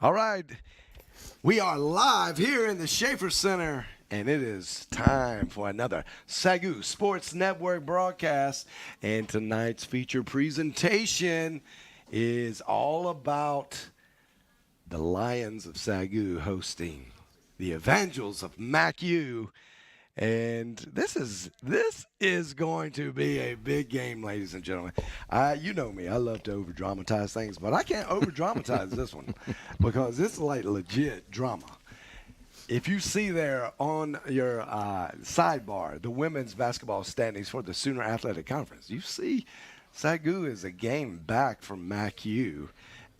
All right, we are live here in the Schaefer Center, and it is time for another SAGU Sports Network broadcast. And tonight's feature presentation is all about the Lions of SAGU hosting the Evangels of MACU. And this is going to be a big game, ladies and gentlemen. You know me, I love to over dramatize things, but I can't over dramatize this one because it's like legit drama. If you see there on your sidebar the women's basketball standings for the Sooner Athletic Conference, you see SAGU is a game back from MACU.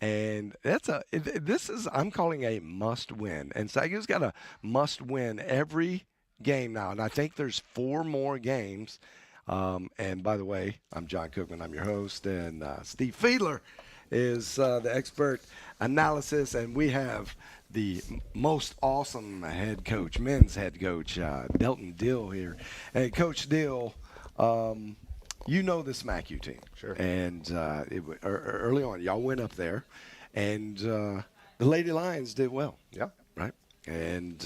And this is I'm calling a must win. And SAGU's got a must win every game now. And I think there's 4 more games. And by the way, I'm John Cookman. I'm your host. And Steve Fiedler is the expert analysis. And we have the most awesome head coach, men's head coach, Delton Dill here. Hey, Coach Dill, you know this MACU team. Sure. And early on, y'all went up there, and the Lady Lions did well. Yeah. Right? And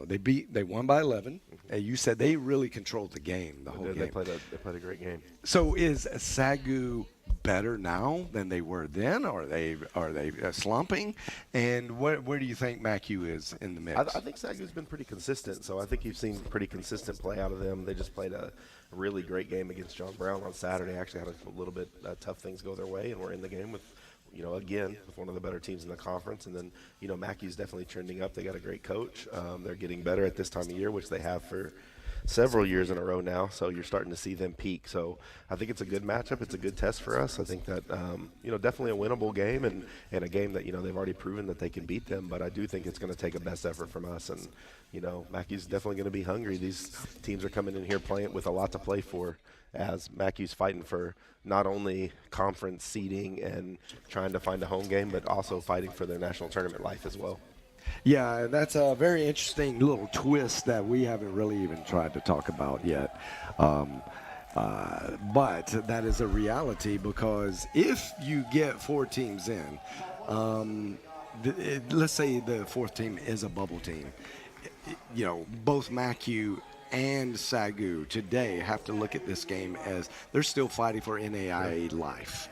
they won by 11. And you said they really controlled the game, the whole game. They played a great game. So is SAGU better now than they were then? Or are they slumping? And where do you think MACU is in the mix? I think SAGU's been pretty consistent, so I think you've seen pretty consistent play out of them. They just played a really great game against John Brown on Saturday. Actually had a little bit tough things go their way, and we're in the game with, again, with one of the better teams in the conference. And then, MACU's definitely trending up. They got a great coach. They're getting better at this time of year, which they have for several years in a row now, so you're starting to see them peak. So I think it's a good matchup. It's a good test for us. I think that, definitely a winnable game and a game that, they've already proven that they can beat them, but I do think it's going to take a best effort from us. And, MACU's definitely going to be hungry. These teams are coming in here playing with a lot to play for, as MACU's fighting for not only conference seeding and trying to find a home game, but also fighting for their national tournament life as well. Yeah, that's a very interesting little twist that we haven't really even tried to talk about yet. But that is a reality, because if you get 4 teams in, let's say the 4th team is a bubble team, both MACU and SAGU today have to look at this game as they're still fighting for NAIA life.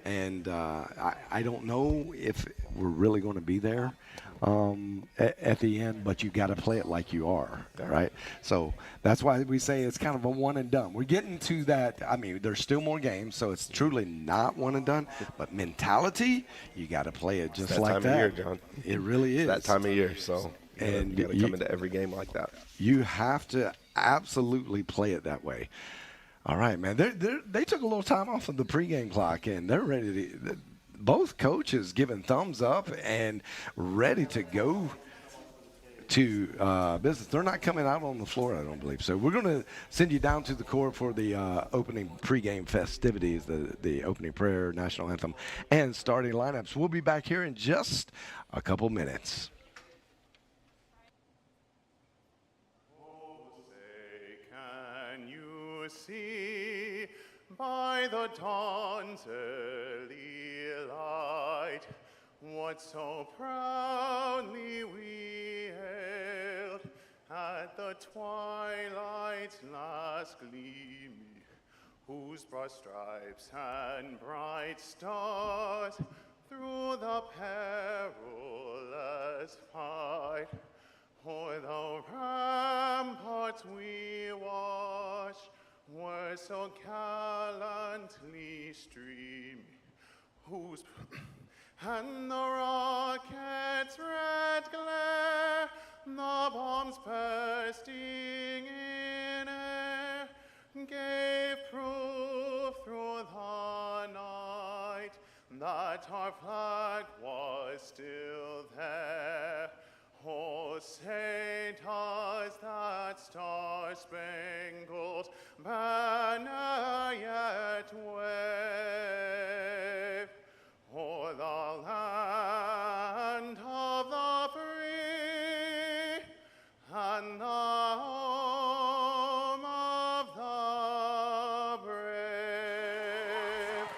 And I don't know if we're really going to be there at the end, but you got to play it like you are, right? So that's why we say it's kind of a one and done. We're getting to that. I mean, there's still more games, so it's truly not one and done. But mentality, you got to play it just like that. That time of year, John. It really is. That time of year, so and you got to come into every game like that. You have to absolutely play it that way. All right, man. They took a little time off of the pregame clock, and they're ready to. Both coaches giving thumbs up and ready to go to business. They're not coming out on the floor, I don't believe. So we're going to send you down to the court for the opening pregame festivities, the opening prayer, national anthem, and starting lineups. We'll be back here in just a couple minutes. See by the dawn's early light what so proudly we hailed at the twilight's last gleaming, whose broad stripes and bright stars through the perilous fight o'er the ramparts we watched were so gallantly streaming, whose and the rocket's red glare, the bombs bursting in air, gave proof through the night that our flag was still there. Oh, say does that star-spangled banner yet wave o'er the land of the free and the home of the brave?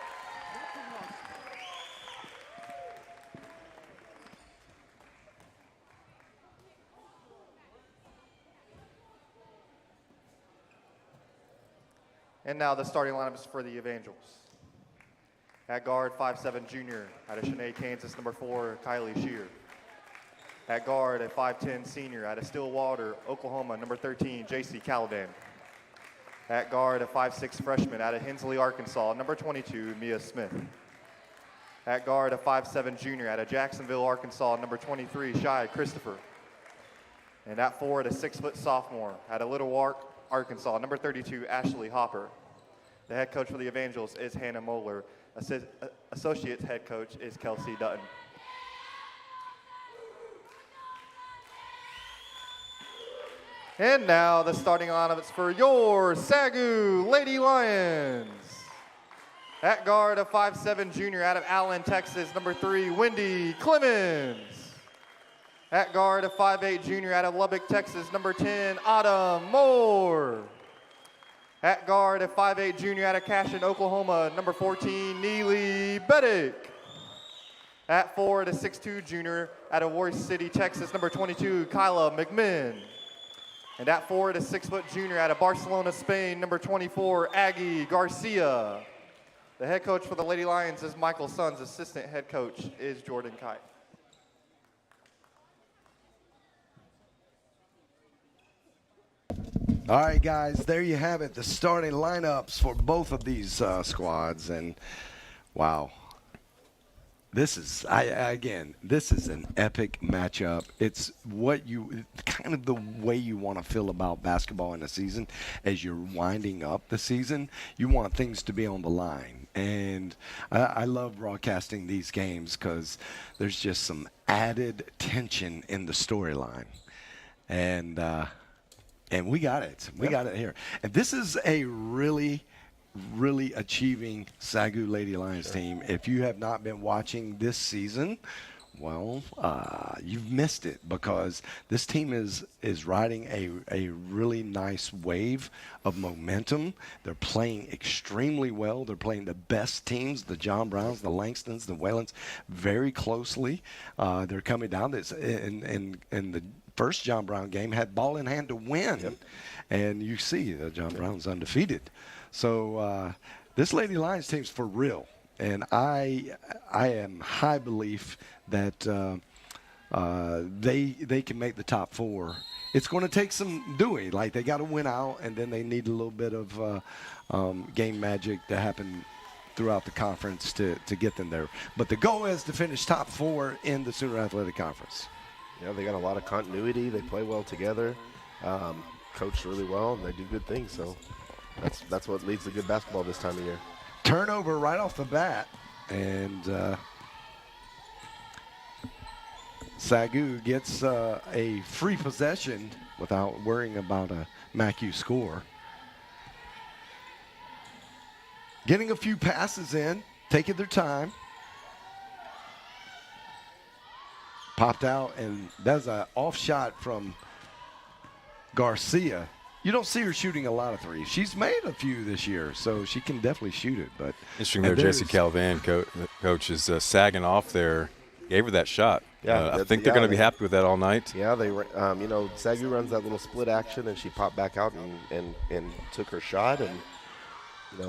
And now the starting lineups for the Evangels. At guard, 5'7" junior out of Cheyenne, Kansas, number 4, Kylie Shear. At guard, a 5'10" senior out of Stillwater, Oklahoma, number 13, JC Caladan. At guard, a 5'6" freshman out of Hensley, Arkansas, number 22, Mia Smith. At guard, a 5'7" junior out of Jacksonville, Arkansas, number 23, Shai Christopher. And at forward, a 6-foot sophomore out of Little Wark, Arkansas, number 32, Ashley Hopper. The head coach for the Evangels is Hannah Moeller. Associate head coach is Kelsey Dutton. And now the starting lineups for your SAGU Lady Lions. At guard, a 5'7" junior out of Allen, Texas, number 3, Wendy Clemens. At guard, a 5'8" junior out of Lubbock, Texas, number 10, Autumn Moore. At guard, a 5'8" junior out of Cashin, Oklahoma, number 14, Neely Beddick. At forward, a 6'2" junior out of Royce City, Texas, number 22, Kyla McMinn. And at forward, a 6-foot junior out of Barcelona, Spain, number 24, Aggie Garcia. The head coach for the Lady Lions is Michael Sons. Assistant head coach is Jordan Kite. All right, guys, there you have it, the starting lineups for both of these squads. And, wow, this is, this is an epic matchup. It's kind of the way you want to feel about basketball in the season. As you're winding up the season, you want things to be on the line. And I love broadcasting these games because there's just some added tension in the storyline. And we got it. We got it here. And this is a really achieving SAGU Lady Lions team. If you have not been watching this season, well, you've missed it, because this team is riding a really nice wave of momentum. They're playing extremely well. They're playing the best teams, the John Browns, the Langstons, the Whalens, very closely. They're coming down. And the first John Brown game had ball in hand to win. Yep. And you see the John Brown's undefeated. So this Lady Lions team's for real. And I am high belief that they can make the top 4. It's going to take some doing. Like, they got to win out, and then they need a little bit of game magic to happen throughout the conference to get them there. But the goal is to finish top 4 in the Sooner Athletic Conference. Yeah, they got a lot of continuity. They play well together, coach really well, and they do good things. So that's what leads to good basketball this time of year. Turnover right off the bat, and SAGU gets a free possession without worrying about a MACU score. Getting a few passes in, taking their time. Popped out, and that's an off shot from Garcia. You don't see her shooting a lot of threes. She's made a few this year, so she can definitely shoot it. But interesting there, Jesse Calvan, coach, is sagging off there. Gave her that shot. Yeah, I think they're going to be happy with that all night. Yeah, they, SAGU runs that little split action, and she popped back out and took her shot. And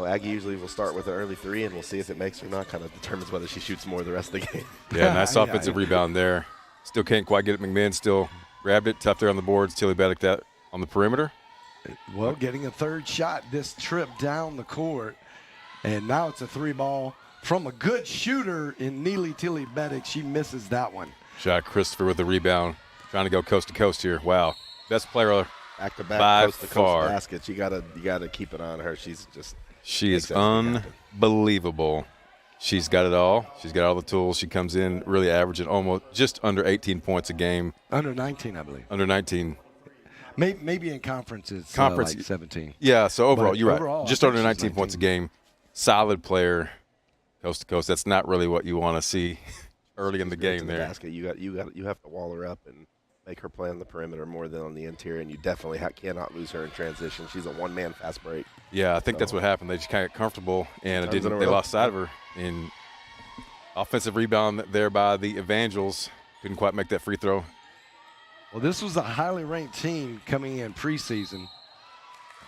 Aggie usually will start with an early 3, and we'll see if it makes or not. Kind of determines whether she shoots more the rest of the game. Yeah, nice offensive rebound there. Still can't quite get it. McMahon still grabbed it. Tough there on the boards. Tilly Beddick that on the perimeter. Well, getting a third shot this trip down the court. And now it's a 3-ball from a good shooter in Neely Tilly Beddick. She misses that one. Shot Christopher with the rebound. Trying to go coast to coast here. Wow. Best player back-to-back by coast to coast far. baskets. You gotta keep it on her. She is unbelievable. She's got it all. She's got all the tools. She comes in really averaging almost just under 18 points a game. Under 19, I believe. Under 19. Maybe in conference it's like 17. Yeah, so overall, you're overall, right. Just under 19 points a game. Solid player, coast to coast. That's not really what you want to see early in the game there. Basket. You have to wall her up and make her play on the perimeter more than on the interior, and you definitely cannot lose her in transition. She's a one-man fast break. Yeah, I think that's what happened. They just kind of got comfortable, and they lost sight of her. In offensive rebound there by the Evangels. Couldn't quite make that free throw. Well, this was a highly ranked team coming in preseason.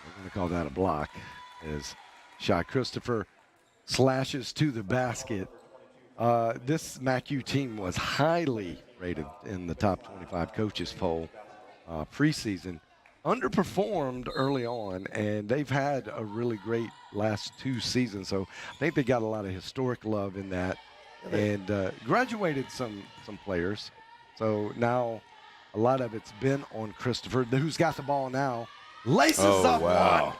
We're going to call that a block. as Shy Christopher slashes to the basket. This MACU team was highly rated in the top 25 coaches poll preseason. Underperformed early on, and they've had a really great last 2 seasons. So I think they got a lot of historic love in that, and graduated some players. So now a lot of it's been on Christopher, who's got the ball now. Laces up one.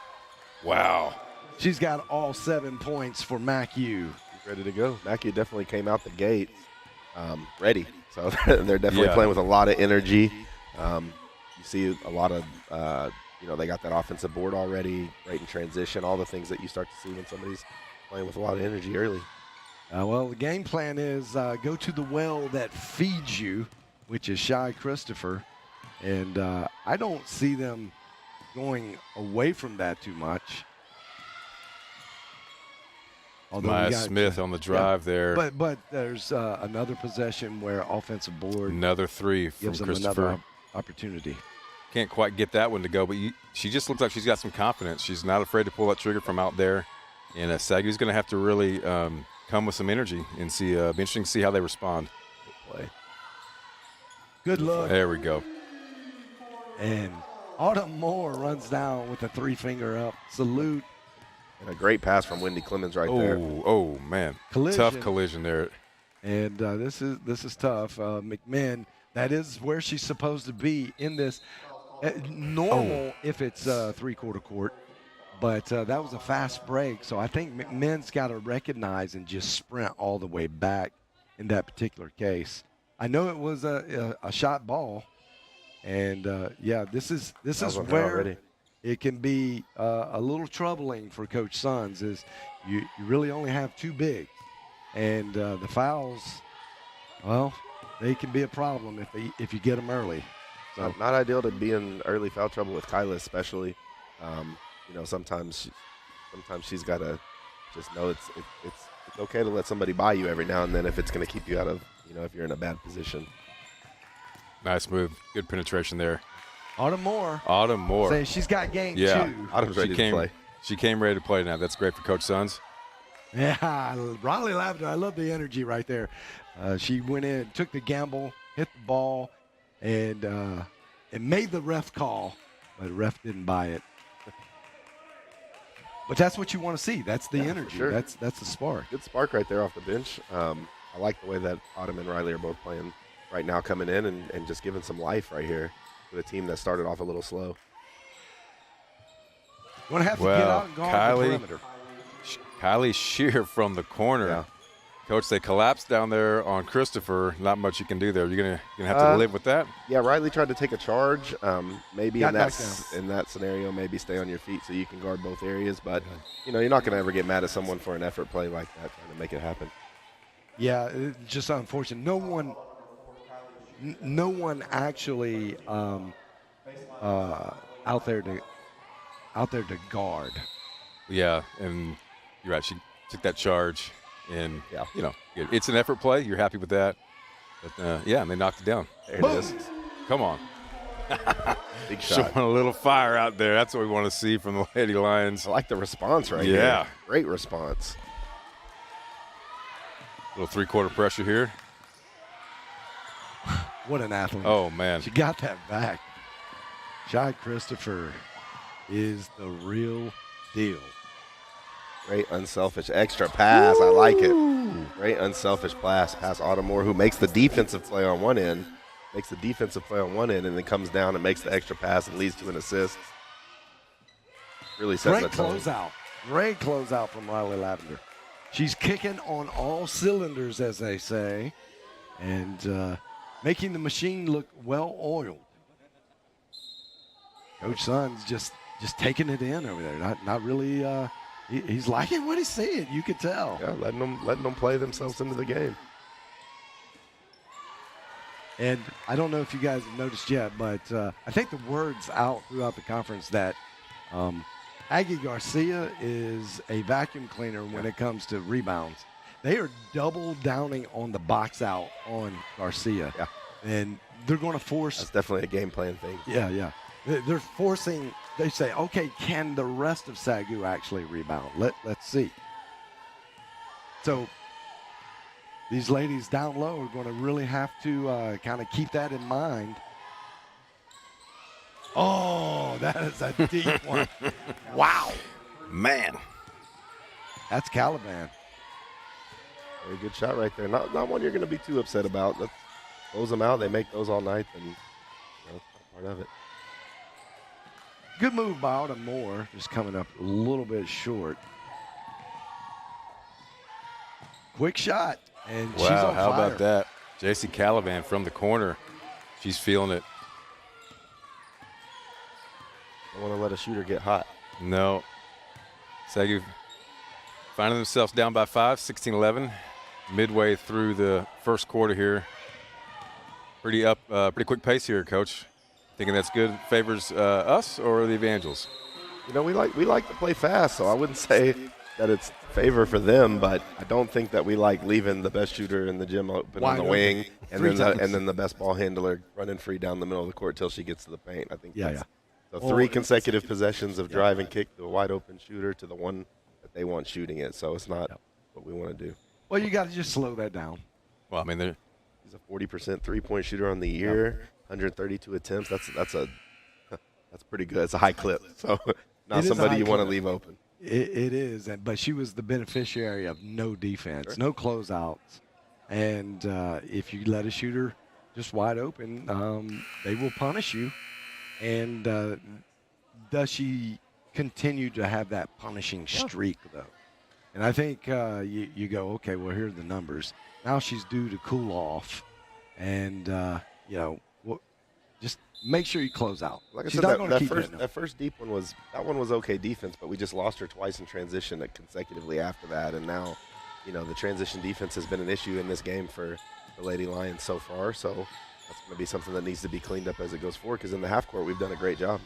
Wow. She's got all 7 points for MACU. Ready to go. MACU definitely came out the gate ready. So they're definitely playing with a lot of energy. You see a lot of, they got that offensive board already, great in transition, all the things that you start to see when somebody's playing with a lot of energy early. Well, the game plan is go to the well that feeds you, which is Shy Christopher. And I don't see them going away from that too much. Maya Smith on the drive there. But there's another possession where offensive board. Another 3 from gives them Christopher. another opportunity. Can't quite get that one to go, but she just looks like she's got some confidence. She's not afraid to pull that trigger from out there. And SAGU's going to have to really come with some energy and see. Be interesting to see how they respond. Play. Good look. There we go. And Autumn Moore runs down with a 3-finger up. Salute. And a great pass from Wendy Clemens right there. Oh, man. Collision. Tough collision there. And this is tough. McMinn, that is where she's supposed to be in this. Normal if it's 3-quarter court, but that was a fast break. So I think McMinn's got to recognize and just sprint all the way back in that particular case. I know it was a shot ball, and this is where already. It can be a little troubling for Coach Sons. Is you really only have 2 bigs, and the fouls, well, they can be a problem if you get them early. So not ideal to be in early foul trouble with Kyla, especially. Sometimes she's got to just know it's okay to let somebody by you every now and then if it's going to keep you out of, if you're in a bad position. Nice move. Good penetration there. Autumn Moore. Saying she's got game yeah. 2. Autumn's ready to play. She came ready to play now. That's great for Coach Sons. Yeah, Riley Lavender, I love the energy right there. She went in, took the gamble, hit the ball, and it made the ref call, but the ref didn't buy it. But that's what you want to see. That's the energy. Sure. That's the spark. Good spark right there off the bench. I like the way that Autumn and Riley are both playing right now, coming in and just giving some life right here to a team that started off a little slow. You're going to have to get out and guard the perimeter. Kylie Shear from the corner. Yeah. Coach, they collapsed down there on Christopher. Not much you can do there. You're gonna have to live with that. Yeah, Riley tried to take a charge. Maybe Got in that scenario, maybe stay on your feet so you can guard both areas. But you're not gonna ever get mad at someone for an effort play like that, trying to make it happen. Yeah, it's just unfortunate. No one actually out there to guard. Yeah, and you're right. She took that charge. And, it's an effort play. You're happy with that. But, and they knocked it down. There it is. Come on. Big shot. Showing a little fire out there. That's what we want to see from the Lady Lions. I like the response right here. Yeah. Great response. Little 3-quarter pressure here. What an athlete. Oh, man. She got that back. Shy Christopher is the real deal. Great unselfish extra pass. I like it. Great unselfish pass. Autumn Moore, who makes the defensive play on one end, and then comes down and makes the extra pass and leads to an assist. Really sets the tone. Great closeout from Riley Lavender. She's kicking on all cylinders, as they say, and making the machine look well-oiled. Coach Sons just taking it in over there. Not really he's liking what he's seeing. You could tell. Yeah, letting them play themselves into the game. And I don't know if you guys have noticed yet, but I think the word's out throughout the conference that Aggie Garcia is a vacuum cleaner when it comes to rebounds. They are double downing on the box out on Garcia. Yeah. And they're going to force. That's definitely a game plan thing. Yeah. They're forcing. They say, okay, can the rest of SAGU actually rebound? Let's see. So these ladies down low are going to really have to kind of keep that in mind. Oh, that is a deep one. Wow. Man. That's Caliban. Very good shot right there. Not one you're going to be too upset about. Let's close them out. They make those all night, and that's part of it. Good move by Autumn Moore, just coming up a little bit short. Quick shot, and she's Wow, on how fire. about that? JC Caliban from the corner. She's feeling it. Don't want to let a shooter get hot. No. SAGU finding themselves down by 5, 16-11. Midway through the first quarter here. Pretty quick pace here, Coach. Thinking that's good. Favors us or the Evangels? You know, we like to play fast, so I wouldn't say that it's favor for them, but I don't think that we like leaving the best shooter in the gym open Wide on the open. wing, Three times. and then the best ball handler running free down the middle of the court till she gets to the paint. I think Yeah. So 3 consecutive possessions of drive and kick to a wide open shooter to the one that they want shooting it. So it's not what we want to do. Well, you got to just slow that down. Well, I mean, He's a 40% three-point shooter on the year, 132 attempts. That's pretty good. It's a high clip. So It not is a somebody high you want to clip. leave open. It is, but she was the beneficiary of no defense, no closeouts. And if you let a shooter just wide open, they will punish you. And does she continue to have that punishing streak, though? And I think you go, okay, well, here are the numbers. Now she's due to cool off. And, just make sure you close out. Like I She's said, not going to keep that first deep one was okay defense, but we just lost her twice in transition consecutively after that, and now, the transition defense has been an issue in this game for the Lady Lions so far. So that's going to be something that needs to be cleaned up as it goes forward. Because in the half court, we've done a great job.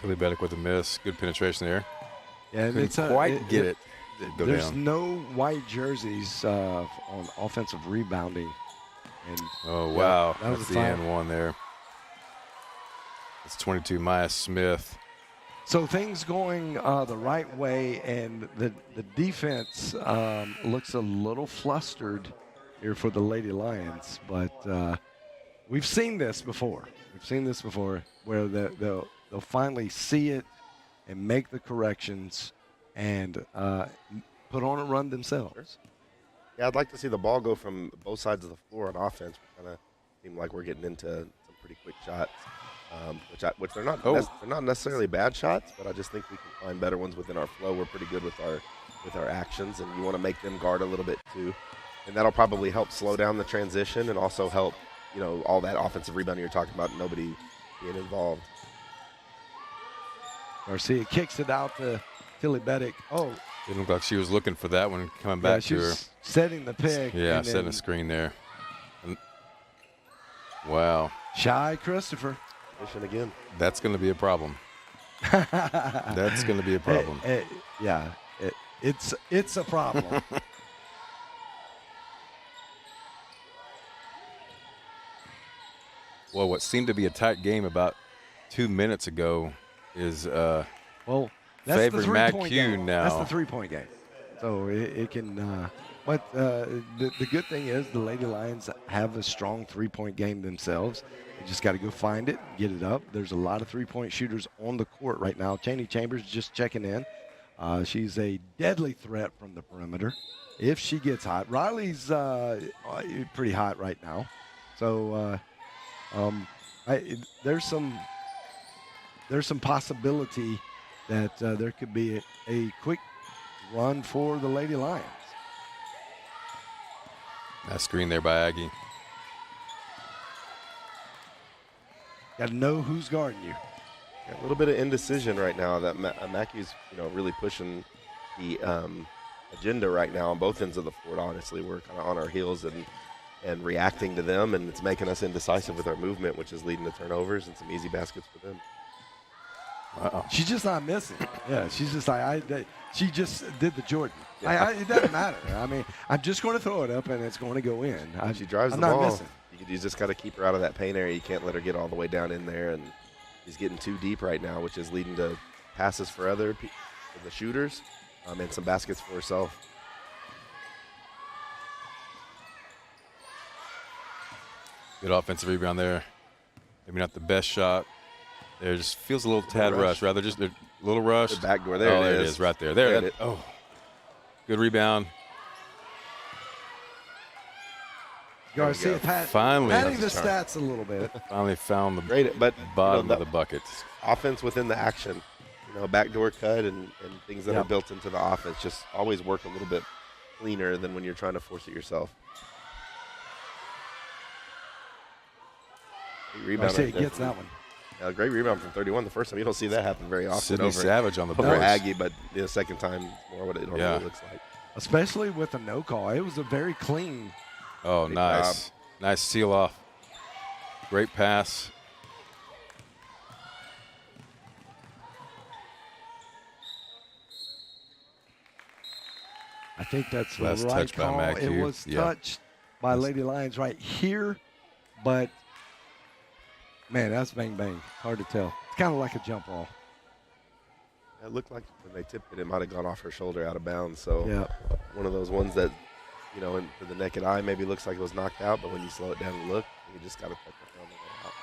Tilly Beddick with a miss. Good penetration there. Yeah, and Couldn't quite get it. Go There's down. no white jerseys on offensive rebounding. And Oh, wow. that was That's a the foul. end one there. It's 22, Maya Smith. So things going the right way, and the defense looks a little flustered here for the Lady Lions. But we've seen this before. Where they'll finally see it and make the corrections and put on a run themselves. Yeah, I'd like to see the ball go from both sides of the floor on offense. We kind of seem like we're getting into some pretty quick shots, which they're not. They're not necessarily bad shots, but I just think we can find better ones within our flow. We're pretty good with our actions, and you want to make them guard a little bit too, and that'll probably help slow down the transition and also help, all that offensive rebounding you're talking about, nobody being involved. Garcia kicks it out to Tilly Beddick. Oh, It looked like she was looking for that one coming yeah, back to her. she's setting the pick. Yeah, and setting then a screen there. Wow. Shy Christopher. Mission again. That's going to be a problem. That's going to be a problem. It's a problem. Well, what seemed to be a tight game about 2 minutes ago is Well, that's favored the three-point MACU game. now. That's the three-point game. So it can. But the good thing is the Lady Lions have a strong three-point game themselves. They just got to go find it, get it up. There's a lot of three-point shooters on the court right now. Cheney Chambers just checking in. She's a deadly threat from the perimeter if she gets hot. Riley's pretty hot right now. So there's some possibility that there could be a quick run for the Lady Lions. that screen there by Aggie. Got to know who's guarding you. Yeah, a little bit of indecision right now. That MACU's, really pushing the agenda right now on both ends of the floor. Honestly, we're kind of on our heels and reacting to them, and it's making us indecisive with our movement, which is leading to turnovers and some easy baskets for them. Uh-oh. She's just not missing. Yeah, she's just like she just did the Jordan. It doesn't matter. I mean, I'm just going to throw it up and it's going to go in. She drives I'm the not ball. missing. You You just got to keep her out of that paint area. You can't let her get all the way down in there, and she's getting too deep right now, which is leading to passes for the shooters, and some baskets for herself. Good offensive rebound there. Maybe not the best shot. There just feels a little tad rush. Rather just a little rush. The back door. There oh, it is. There it is right there. There it is. Oh. Good rebound. Garcia Finally. padding the stats a little bit. Finally found the Great, but bottom of the bucket. Offense within the action. Backdoor cut and things that are built into the offense just always work a little bit cleaner than when you're trying to force it yourself. Great rebound. Garcia gets that one. Yeah, great rebound from 31 the first time. You don't see that happen very often. Sydney Savage on the over boards. Aggie, but the second time more what it normally looks like. Especially with a no call. It was a very clean. Oh, Big nice. job. Nice seal off. Great pass. I think that's the Last right touch by call. MACU. It was touched by Lady Lions right here, but man, that's bang bang. Hard to tell. It's kind of like a jump ball. It looked like when they tipped it, it might have gone off her shoulder out of bounds. So one of those ones that, to the naked eye maybe looks like it was knocked out, but when you slow it down and look, you just got to touch it on the way out.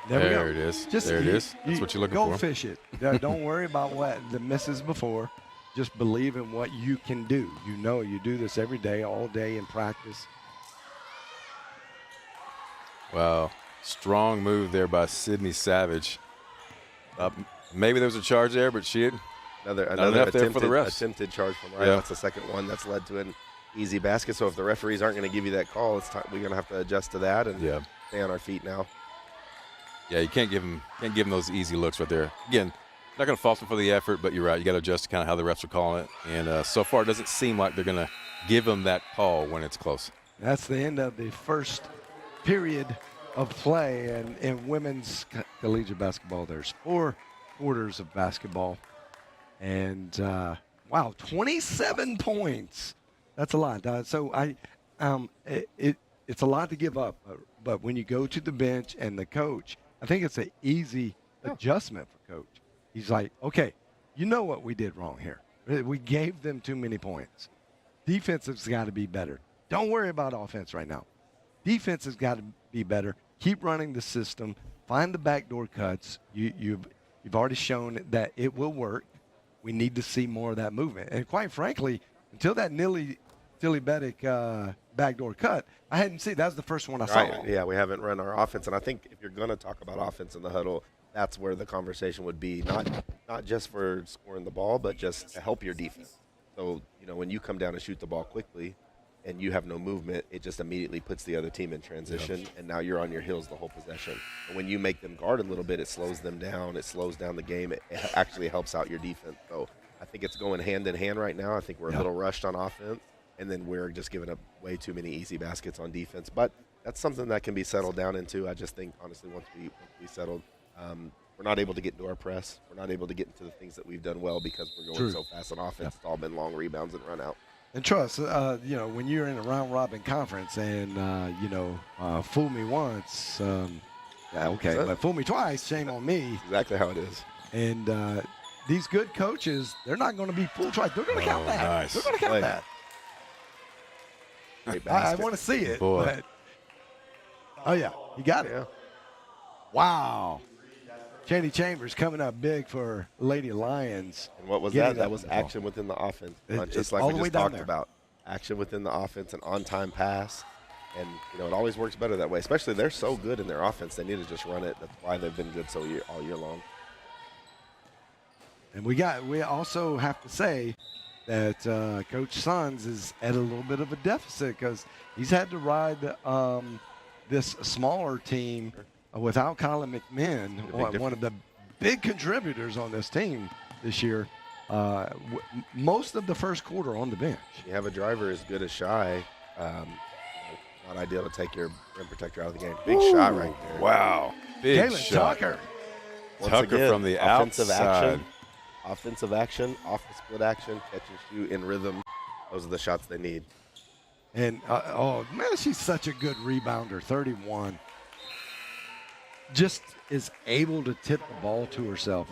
There it is. There it is. That's what you're looking for. Go fish it. Don't worry about what the misses before. Just believe in what you can do. You do this every day, all day in practice. Wow. Strong move there by Sydney Savage. Maybe there was a charge there, but she had another there for the refs. Attempted charge from Ryan. That's the second one that's led to an easy basket. So if the referees aren't going to give you that call, we're going to have to adjust to that and stay on our feet now. Yeah, you can't give them those easy looks right there. Again, not going to fault them for the effort, but you're right. You got to adjust to kind of how the refs are calling it. And so far, it doesn't seem like they're going to give them that call when it's close. That's the end of the first period of play in women's collegiate basketball. There's 4 quarters of basketball. And, wow, 27 points. That's a lot. So it's a lot to give up. But when you go to the bench and the coach, I think it's an easy adjustment for coach. He's like, okay, you know what we did wrong here. We gave them too many points. Defense has got to be better. Don't worry about offense right now. Defense has got to be better. Keep running the system. Find the backdoor cuts. You've already shown that it will work. We need to see more of that movement. And quite frankly, until that Tilly-Beddick backdoor cut, I hadn't seen. That was the first one I saw. Right. Yeah, we haven't run our offense. And I think if you're going to talk about offense in the huddle, that's where the conversation would be, not just for scoring the ball, but just to help your defense. So, when you come down and shoot the ball quickly and you have no movement, it just immediately puts the other team in transition, and now you're on your heels the whole possession. And when you make them guard a little bit, it slows them down. It slows down the game. It actually helps out your defense. So I think it's going hand in hand right now. I think we're a little rushed on offense, and then we're just giving up way too many easy baskets on defense. But that's something that can be settled down into. I just think, honestly, once we settled, we're not able to get into our press. We're not able to get into the things that we've done well because we're going so fast on offense. It's all been long rebounds and run out. And trust, when you're in a round-robin conference and, fool me once, but fool me twice, shame on me. Exactly how it is. And these good coaches, they're not going to be fooled twice. They're going to count that. Nice. They're going to count that. Great I basket. want to see it. Boy. But, oh, yeah, you got it. Yeah. Wow. Chaney Chambers coming up big for Lady Lions. And what was Getting that? That was action within the offense. Just like all we the way just down talked there. about. Action within the offense, an on-time pass. And, it always works better that way. Especially they're so good in their offense. They need to just run it. That's why they've been good all year long. And we also have to say that Coach Sons is at a little bit of a deficit because he's had to ride this smaller team without Colin McMinn, one of the big contributors on this team this year. Most of the first quarter on the bench. You have a driver as good as Shy. Not ideal to take your rim protector out of the game. Big shot right there. Wow. Big Kaylin shot. Tucker. Once Tucker again, from the offensive outside. action. offensive action, off the split action, catch and shoot in rhythm. Those are the shots they need. And, oh, man, she's such a good rebounder, 31. Just is able to tip the ball to herself.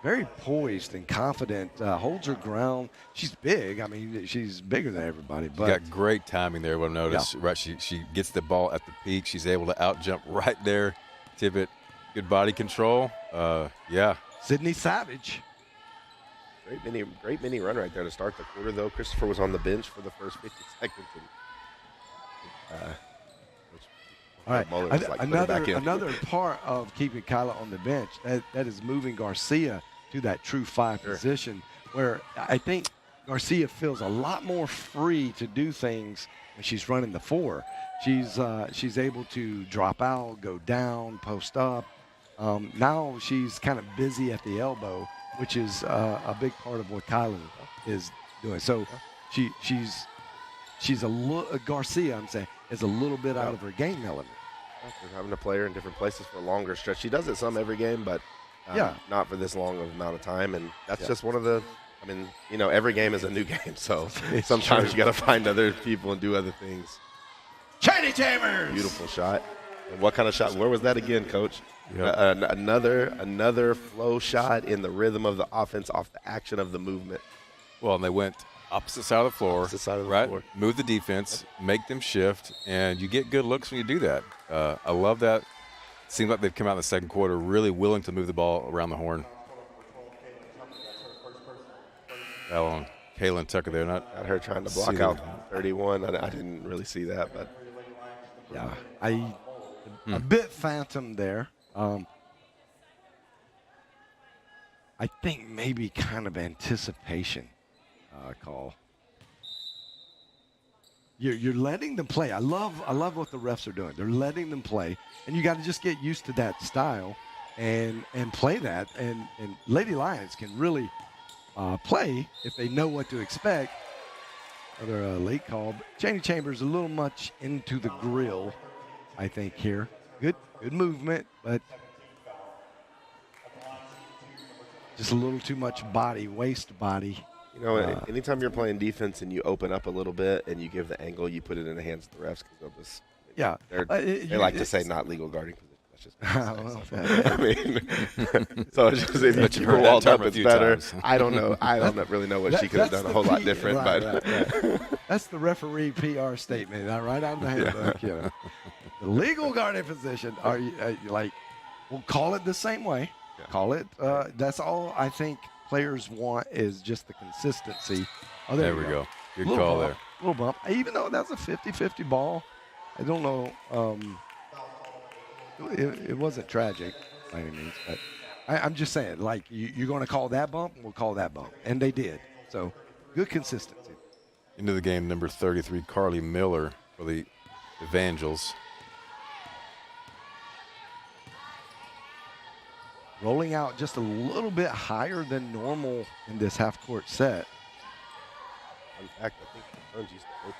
Very poised and confident, holds her ground. She's big. I mean, she's bigger than everybody. But got great timing there. We'll notice, right? She gets the ball at the peak. She's able to out jump right there, tip it. Good body control. Yeah. Sydney Savage. Great mini run right there to start the quarter, though. Christopher was on the bench for the first 50 seconds. And, all right, Muller was like, another part of keeping Kyla on the bench, that is moving Garcia to that true 5 position, where I think Garcia feels a lot more free to do things when she's running the 4. She's able to drop out, go down, post up. Now she's kind of busy at the elbow, which is a big part of what Kyla is doing. So she's a little Garcia, I'm saying, is a little bit out of her game element. They're having to play her in different places for a longer stretch. She does it some every game, but not for this long of amount of time. And that's just one of the – I mean, you know, every game is a new game. So sometimes you got to find other people and do other things. Cheney Chambers! Beautiful shot. And what kind of shot? Where was that again, Coach? Yep. Another flow shot in the rhythm of the offense off the action of the movement. Well, and they went opposite side of the floor. Opposite side of the right? floor. Move the defense, make them shift, and you get good looks when you do that. I love that. Seems like they've come out in the second quarter really willing to move the ball around the horn. That on Kaylin Tucker there. Got her trying to block out 31. I didn't really see that, but. Yeah, a bit phantom there. I think maybe kind of anticipation call. You're letting them play. I love what the refs are doing. They're letting them play, and you got to just get used to that style and play that. And Lady Lions can really play if they know what to expect. Another late call. But Cheney Chambers a little much into the grill, I think, here. Good movement, but just a little too much waist body. You know, anytime you're playing defense and you open up a little bit and you give the angle, you put it in the hands of the refs because they'll just they like to say not legal guarding position. That's just I mean, so it's just if you go walled up, it's better. Times. I don't know. I don't really know what she could have done a whole lot different. Right. That's the referee PR statement. Right out of the handbook. You know. The legal guarding position. Are you like? We'll call it the same way. Yeah. Call it. That's all I think players want is just the consistency. Oh, there we go. Good call there. Little bump. Even though that's a 50-50 ball, I don't know. It wasn't tragic by any means, but I'm just saying, like, you're going to call that bump, we'll call that bump. And they did. So, good consistency. Into the game, number 33, Carly Miller for the Evangels. Rolling out just a little bit higher than normal in this half-court set. In fact, I think the Suns used to coach.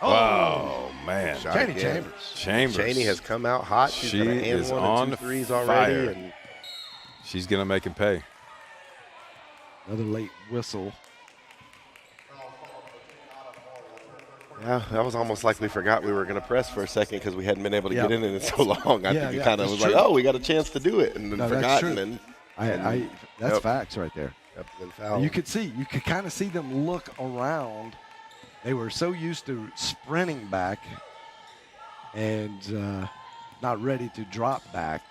Oh, man. Cheney Chambers. Cheney has come out hot. She's going to hand one and 2 threes already. And she's going to make him pay. Another late whistle. Yeah, that was almost like we forgot we were going to press for a second because we hadn't been able to get in it so long. I think it kind of was like, oh, we got a chance to do it, and then forgotten. That's facts right there. Yep, you could kind of see them look around. They were so used to sprinting back and not ready to drop back.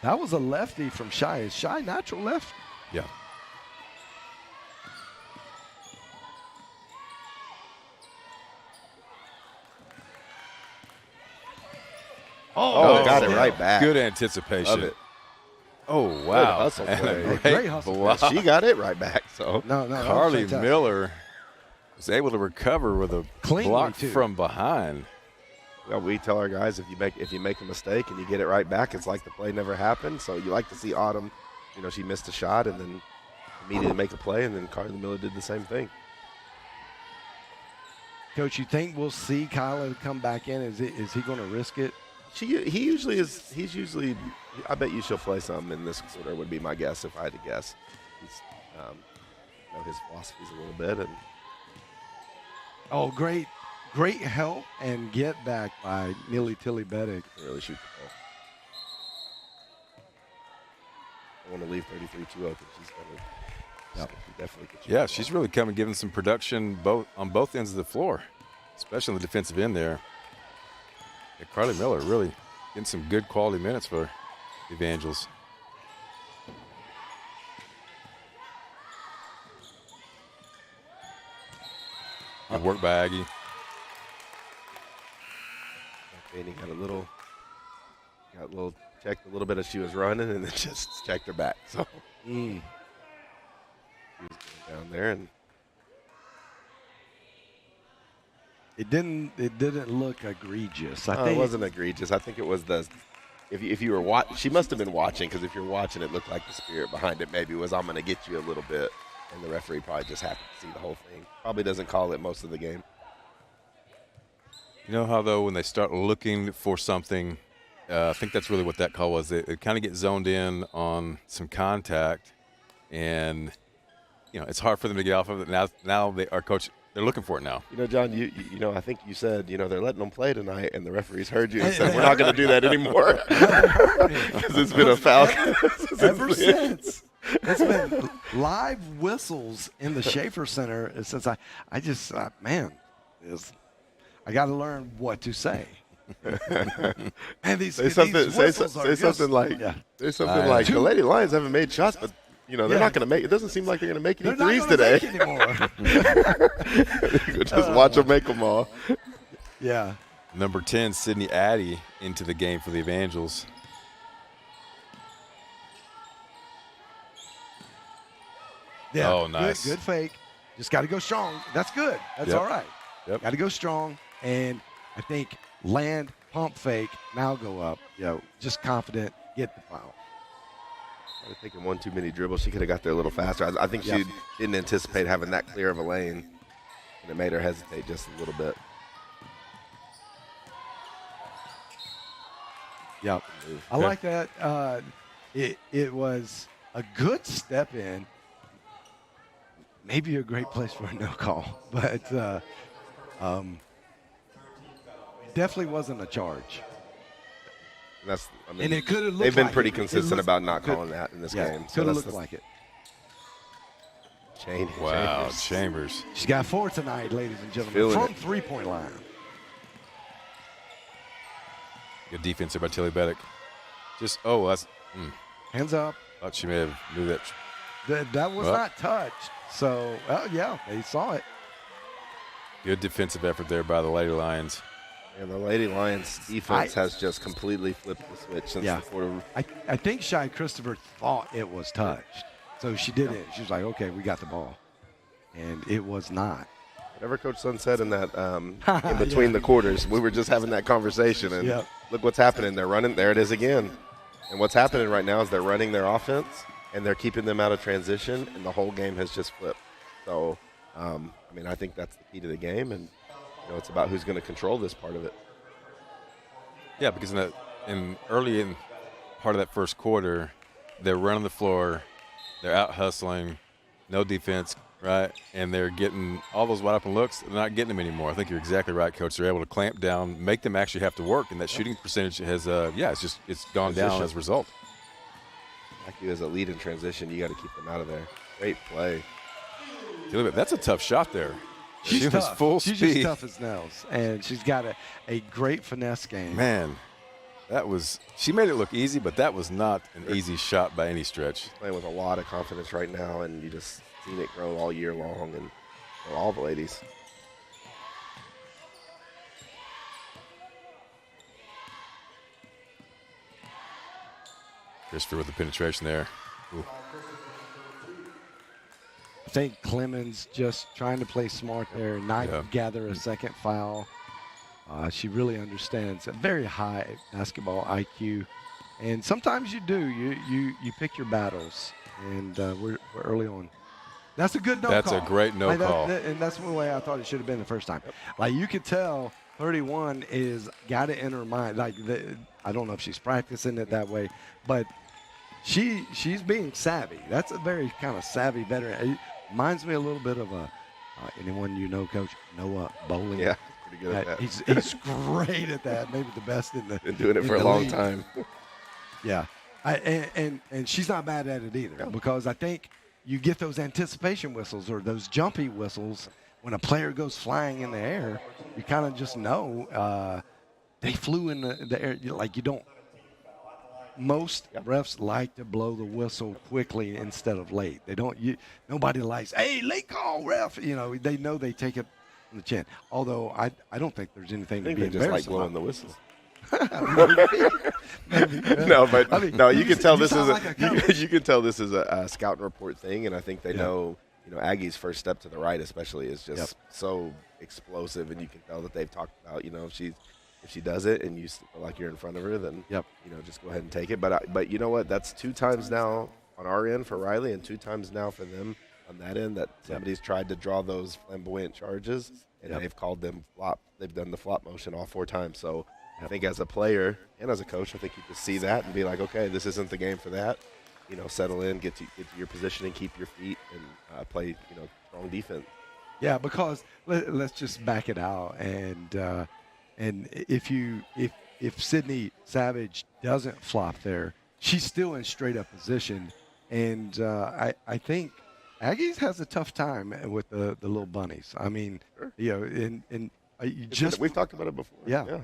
That was a lefty from Shy. Is Shy natural left? Yeah. Oh, got it right back. Good anticipation. Love it. Oh, wow. Good hustle play. Great hustle play. She got it right back. So Carly Miller was able to recover with a block from behind. Well, we tell our guys if you make a mistake and you get it right back, it's like the play never happened. So you like to see Autumn, she missed a shot and then immediately make a play, and then Carly Miller did the same thing. Coach, you think we'll see Kyla come back in? Is he going to risk it? He usually is. He's usually. I bet you she'll play some in this quarter. Would be my guess if I had to guess. He's, know his philosophies a little bit, and Oh, great help and get back by Neely Tilly Beddick. really shoot the ball. I want to leave 33-2 open. She's gonna definitely could shoot the Yeah, ball. she's really coming, giving some production on both ends of the floor, especially on the defensive end there. Yeah, Carly Miller really getting some good quality minutes for the Evangels. Good work by Aggie. And he got a little checked a little bit as she was running, and then just checked her back. So he was going down there, and It didn't look egregious. I it think wasn't egregious. I think it was if you were watching, she must have been watching, because if you're watching, it looked like the spirit behind it maybe was, I'm going to get you a little bit, and the referee probably just happened to see the whole thing. Probably doesn't call it most of the game. You know how, though, when they start looking for something, I think that's really what that call was. They kind of get zoned in on some contact, and, it's hard for them to get off of it. Now our coach, they're looking for it now. John, you know, I think you said, they're letting them play tonight, and the referees heard you and said, we're not going to do that anymore. Because it's been a foul. ever since. It's been live whistles in the Schaefer Center since I just, man, I got to learn what to say. And these whistles are say something like, the Lady Lions haven't made shots, but they're not going to make. It doesn't seem like they're going to make any threes today. Just watch them make them all. Yeah. Number 10, Sydney Addy, into the game for the Evangels. Yeah. Oh, nice. Good fake. Just got to go strong. That's good. That's all right. Yep. Got to go strong. And I think land, pump fake, now go up. Just confident, get the foul. I was thinking one too many dribbles. She could have got there a little faster. I think she didn't anticipate having that clear of a lane, and it made her hesitate just a little bit. Yep. I like that. It was a good step in. Maybe a great place for a no call, but definitely wasn't a charge. And it could have looked they've been like pretty it. consistent about not calling that in this game. Could have looked like it. Wow, Chambers. She's got 4 tonight, ladies and gentlemen, Feeling from three-point line. Good defense there by Tilly Beddick. That's. Hands up. Thought she may have knew that. That was not touched. So, they saw it. Good defensive effort there by the Lady Lions. And the Lady Lions defense has just completely flipped the switch since the quarter. I think Shy Christopher thought it was touched. So she did it. She was like, okay, we got the ball. And it was not. Whatever Coach Sun said in that in between the quarters, we were just having that conversation. And look what's happening. They're running. There it is again. And what's happening right now is they're running their offense, and they're keeping them out of transition, and the whole game has just flipped. So, I think that's the key to the game, and it's about who's going to control this part of it. Yeah, because early in part of that first quarter, they're running the floor, they're out hustling, no defense, right? And they're getting all those wide open looks. They're not getting them anymore. I think you're exactly right, Coach. They're able to clamp down, make them actually have to work, and that shooting percentage has, it's gone down as a result. MACU as a lead in transition, you got to keep them out of there. Great play. That's a tough shot there. She's she tough. was full she's speed. Just tough as nails, and she's got a great finesse game. Man, she made it look easy, but that was not an easy shot by any stretch. Playing with a lot of confidence right now, and you just seen it grow all year long, and all the ladies. Christopher with the penetration there. Ooh. I think Clemens just trying to play smart there, not gather a second foul. She really understands a very high basketball IQ, and sometimes you do. You pick your battles, and we're early on. That's a good no call. That's a great no call. And that's the way I thought it should have been the first time. Like you could tell 31 is got it in her mind. Like I don't know if she's practicing it that way, but she's being savvy. That's a very kind of savvy veteran. It reminds me a little bit of anyone you know, Coach Noah Bowling. Yeah, pretty good at that. He's great at that. Maybe the best in the. Been doing it in for a the long league. time. Yeah, and she's not bad at it either because I think you get those anticipation whistles or those jumpy whistles when a player goes flying in the air. You kind of just know they flew in the air. Like you don't. Most refs like to blow the whistle quickly instead of late. They don't. Nobody likes, hey, late call, ref. You know, they know they take it on the chin. Although I don't think there's anything I to think be they just like embarrassed blowing about. the whistles. Maybe. No, but I mean, no, you can tell you this is sound like a coach. you can tell this is a scout and report thing, and I think they know. You know, Aggie's first step to the right, especially, is just so explosive, and you can tell that they've talked about. You know, if she does it and you feel like you're in front of her, then you know, just go ahead and take it. But you know what? That's 2 times now on our end for Riley, and 2 times now for them on that end that somebody's tried to draw those flamboyant charges, and they've called them flop. They've done the flop motion all 4 times. So I think as a player and as a coach, I think you just see that and be like, okay, this isn't the game for that. You know, settle in, get to your position, and keep your feet, and play, you know, strong defense. Yeah, because let's just back it out, and if Sydney Savage doesn't flop there, she's still in straight up position, and I think Aggies has a tough time with the little bunnies. I mean, you know, and you just we've talked about it before. Yeah.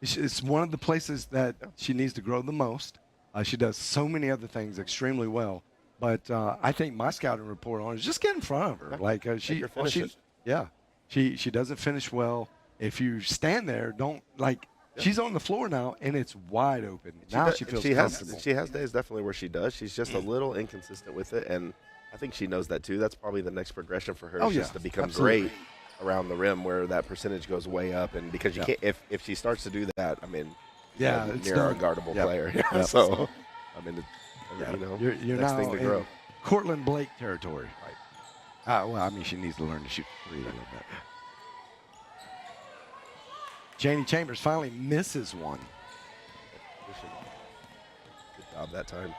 It's one of the places that she needs to grow the most. She does so many other things extremely well, but I think my scouting report on her is just get in front of her. Like she doesn't finish well. If you stand there, don't like. She's on the floor now, and it's wide open. Now she feels comfortable. She has days definitely where she does. She's just a little inconsistent with it, and I think she knows that too. That's probably the next progression for her, is just to become great around the rim, where that percentage goes way up. And because you can't, if she starts to do that, I mean. It's near a guardable player. So, I mean, you know, you're next now thing to grow. in Cortland Blake territory. Right. Well, I mean, she needs to learn to shoot 3 a little bit. Janie Chambers finally misses one. Good job that time.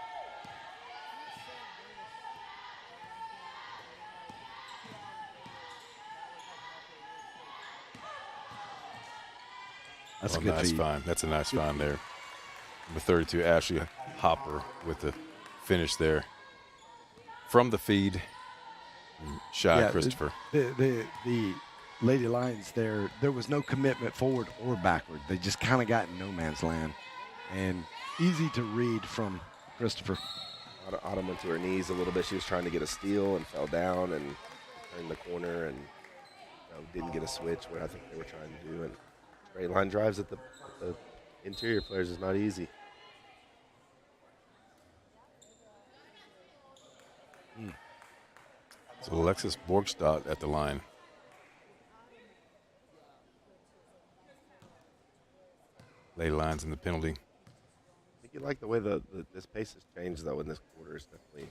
That's a Oh, good nice feed. find. That's a nice find there. Number 32, Ashley Hopper with the finish there. From the feed, shy Christopher. The Lady Lions there was no commitment forward or backward. They just kind of got in no man's land. And easy to read from Christopher. Autumn went to her knees a little bit. She was trying to get a steal and fell down and turned the corner and didn't get a switch, what I think they were trying to do. And straight line drives at the interior players is not easy. So Alexis Borgstad at the line. Lady Lions in the penalty. I think you like the way this pace has changed, though, in this quarter. Is definitely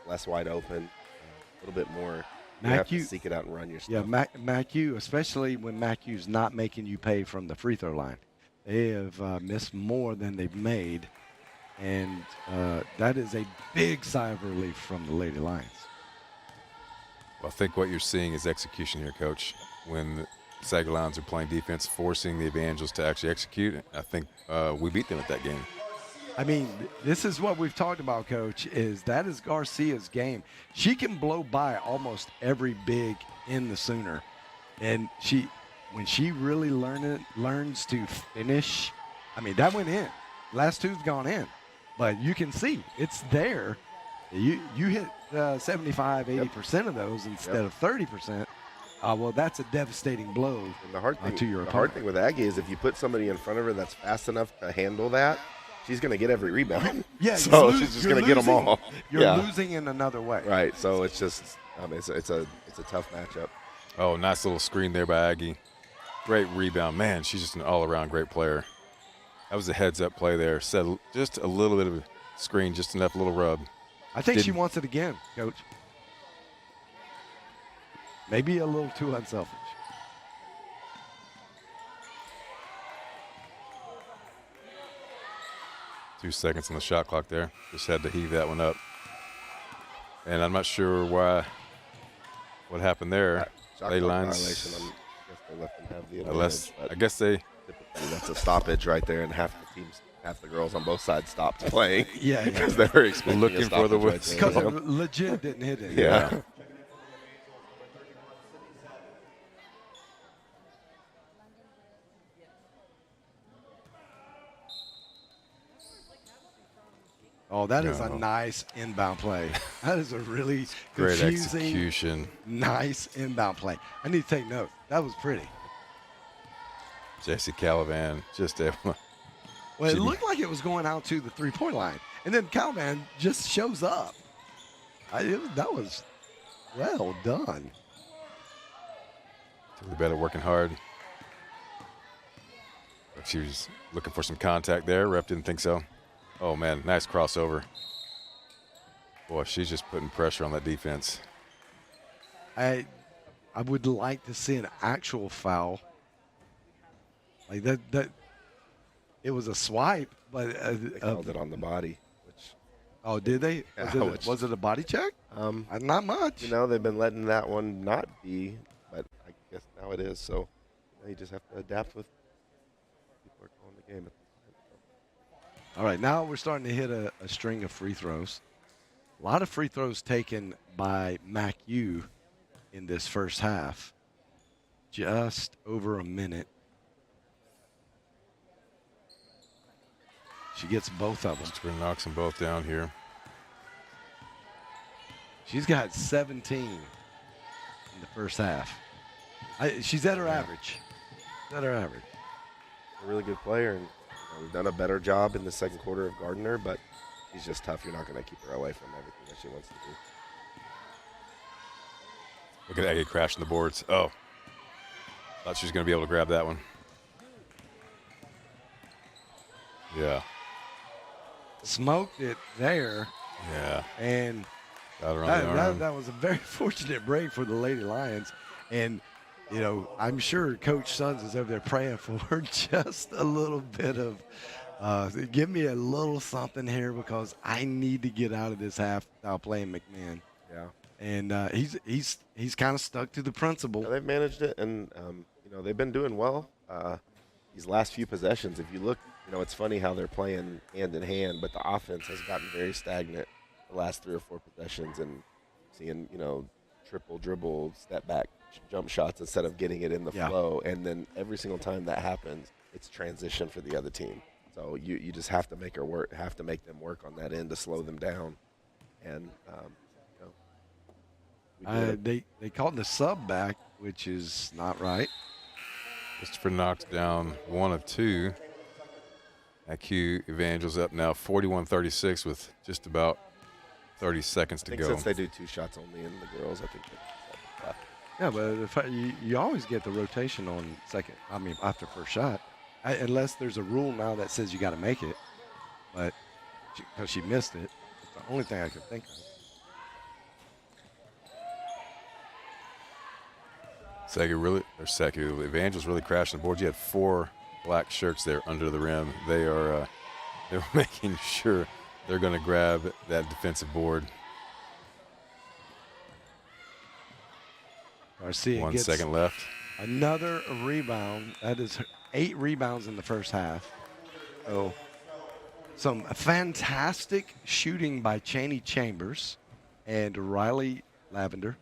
less wide open, a little bit more. You have to seek it out and run your stuff. Yeah, MACU, especially when MACU's not making you pay from the free throw line. They have missed more than they've made, and that is a big sigh of relief from the Lady Lions. Well, I think what you're seeing is execution here, Coach. When the SAGU Lions are playing defense, forcing the Evangels to actually execute, I think we beat them at that game. I mean, this is what we've talked about, Coach, is that is Garcia's game. She can blow by almost every big in the Sooner. And when she really learns to finish, I mean, that went in. Last two's gone in. But you can see it's there. You hit 75, 80% of those instead of 30%. Well, that's a devastating blow And the hard thing, to your the opponent. hard thing with Aggie is if you put somebody in front of her that's fast enough to handle that, she's going to get every rebound. Yeah, so she's just going to get them all. You're losing in another way. Right. So it's just, it's a tough matchup. Oh, nice little screen there by Aggie. Great rebound. Man, she's just an all-around great player. That was a heads-up play there. Set just a little bit of a screen, just enough little rub. I think she wants it again, Coach. Maybe a little too unselfish. 2 seconds on the shot clock there. Just had to heave that one up. And I'm not sure what happened there. Shot Lady clock Lions. violation. I guess they let them have the Unless advantage, I guess they. typically that's a stoppage right there, and half the girls on both sides stopped playing. Yeah, yeah. Because they were expecting Looking a for the stoppage right whistle. there. Because it legit didn't hit it. Yeah. Oh, that is a No. nice inbound play. That is a really Great confusing, execution. nice inbound play. I need to take note. That was pretty. Jesse Caliban just able to. Well, it She- looked like it was going out to the three-point line, and then Caliban just shows up. That was well done. Totally better working hard. She was looking for some contact there. Ref didn't think so. Oh, man, nice crossover. Boy, she's just putting pressure on that defense. I would like to see an actual foul. Like that it was a swipe, but They called it on the body, which, oh, did they? Yeah, Was it a body check? Not much. you know, they've been letting that one not be, but I guess now it is. So you just have to adapt with people are calling the game at the time. All right, now we're starting to hit a string of free throws. A lot of free throws taken by MACU in this first half. Just over a minute. She gets both of them. Just going to knock them both down here. She's got 17 in the first half. She's at her average. She's at her average. A really good player, and we've done a better job in the second quarter of Gardner, but she's just tough. You're not going to keep her away from everything that she wants to do. Look at Aggie crashing the boards. Oh. Thought she was going to be able to grab that one. Yeah. Smoked it there, Yeah. and Got her on the arm. that was a very fortunate break for the Lady Lions. And, you know, I'm sure Coach Sons is over there praying for just a little bit of, give me a little something here because I need to get out of this half without playing McMahon. Yeah. And he's kind of stuck to the principle. Yeah, they've managed it, and they've been doing well. These last few possessions, if you look, it's funny how they're playing hand in hand, but the offense has gotten very stagnant the last 3 or 4 possessions, and seeing triple dribble, step back, jump shots instead of getting it in the flow, and then every single time that happens, it's transition for the other team. So you just have to make them work on that end to slow them down, and we did it. They called the sub back, which is not right. Christopher knocks down 1 of 2. MACU Evangels up now 41-36 with just about 30 seconds I to think go. since they do 2 shots only in the girls, I think that's Yeah, but you always get the rotation on after first shot, unless there's a rule now that says you got to make it. But because she missed it, it's the only thing I could think of. SAGU Evangels really crashing the board. You had 4 black shirts there under the rim. They're making sure they're going to grab that defensive board. Garcia 1 gets second left. another rebound. That is 8 rebounds in the first half. So some fantastic shooting by Chaney Chambers and Riley Lavender.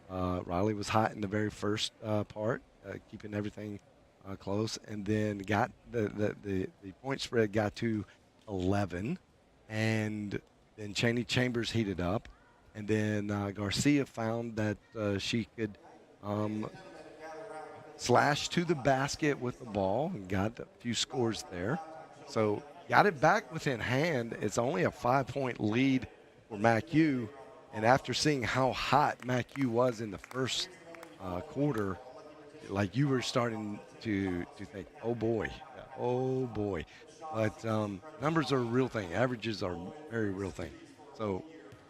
Riley was hot in the very first part, keeping everything close, and then got the point spread got to 11, and then Chaney Chambers heated up, and then Garcia found that she could slash to the basket with the ball and got a few scores there. So got it back within hand. It's only a 5-point lead for MACU. And after seeing how hot MACU was in the first quarter, like you were starting to think, oh boy. But numbers are a real thing. Averages are a very real thing. So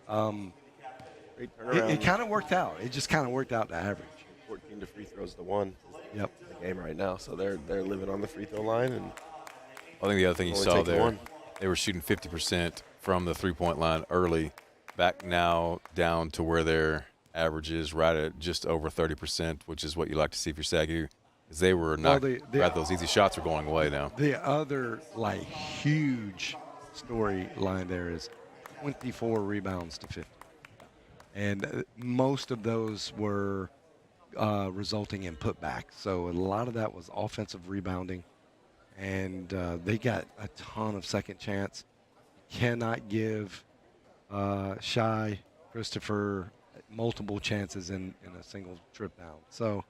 great turnaround. it kind of worked out. It just kind of worked out to average. 14 to free throws to 1. Yep. The game right now, so they're living on the free throw line, and I think the other thing you only saw taking there, 1. they were shooting 50% from the three-point line early, back now down to where their average is right at just over 30%, which is what you like to see for SAGU. Because they were not, those easy shots are going away now. The other, like, huge storyline there is 24 rebounds to 50. And most of those were resulting in putbacks. So a lot of that was offensive rebounding. And they got a ton of second chance. Cannot give Shy Christopher multiple chances in a single trip down. So,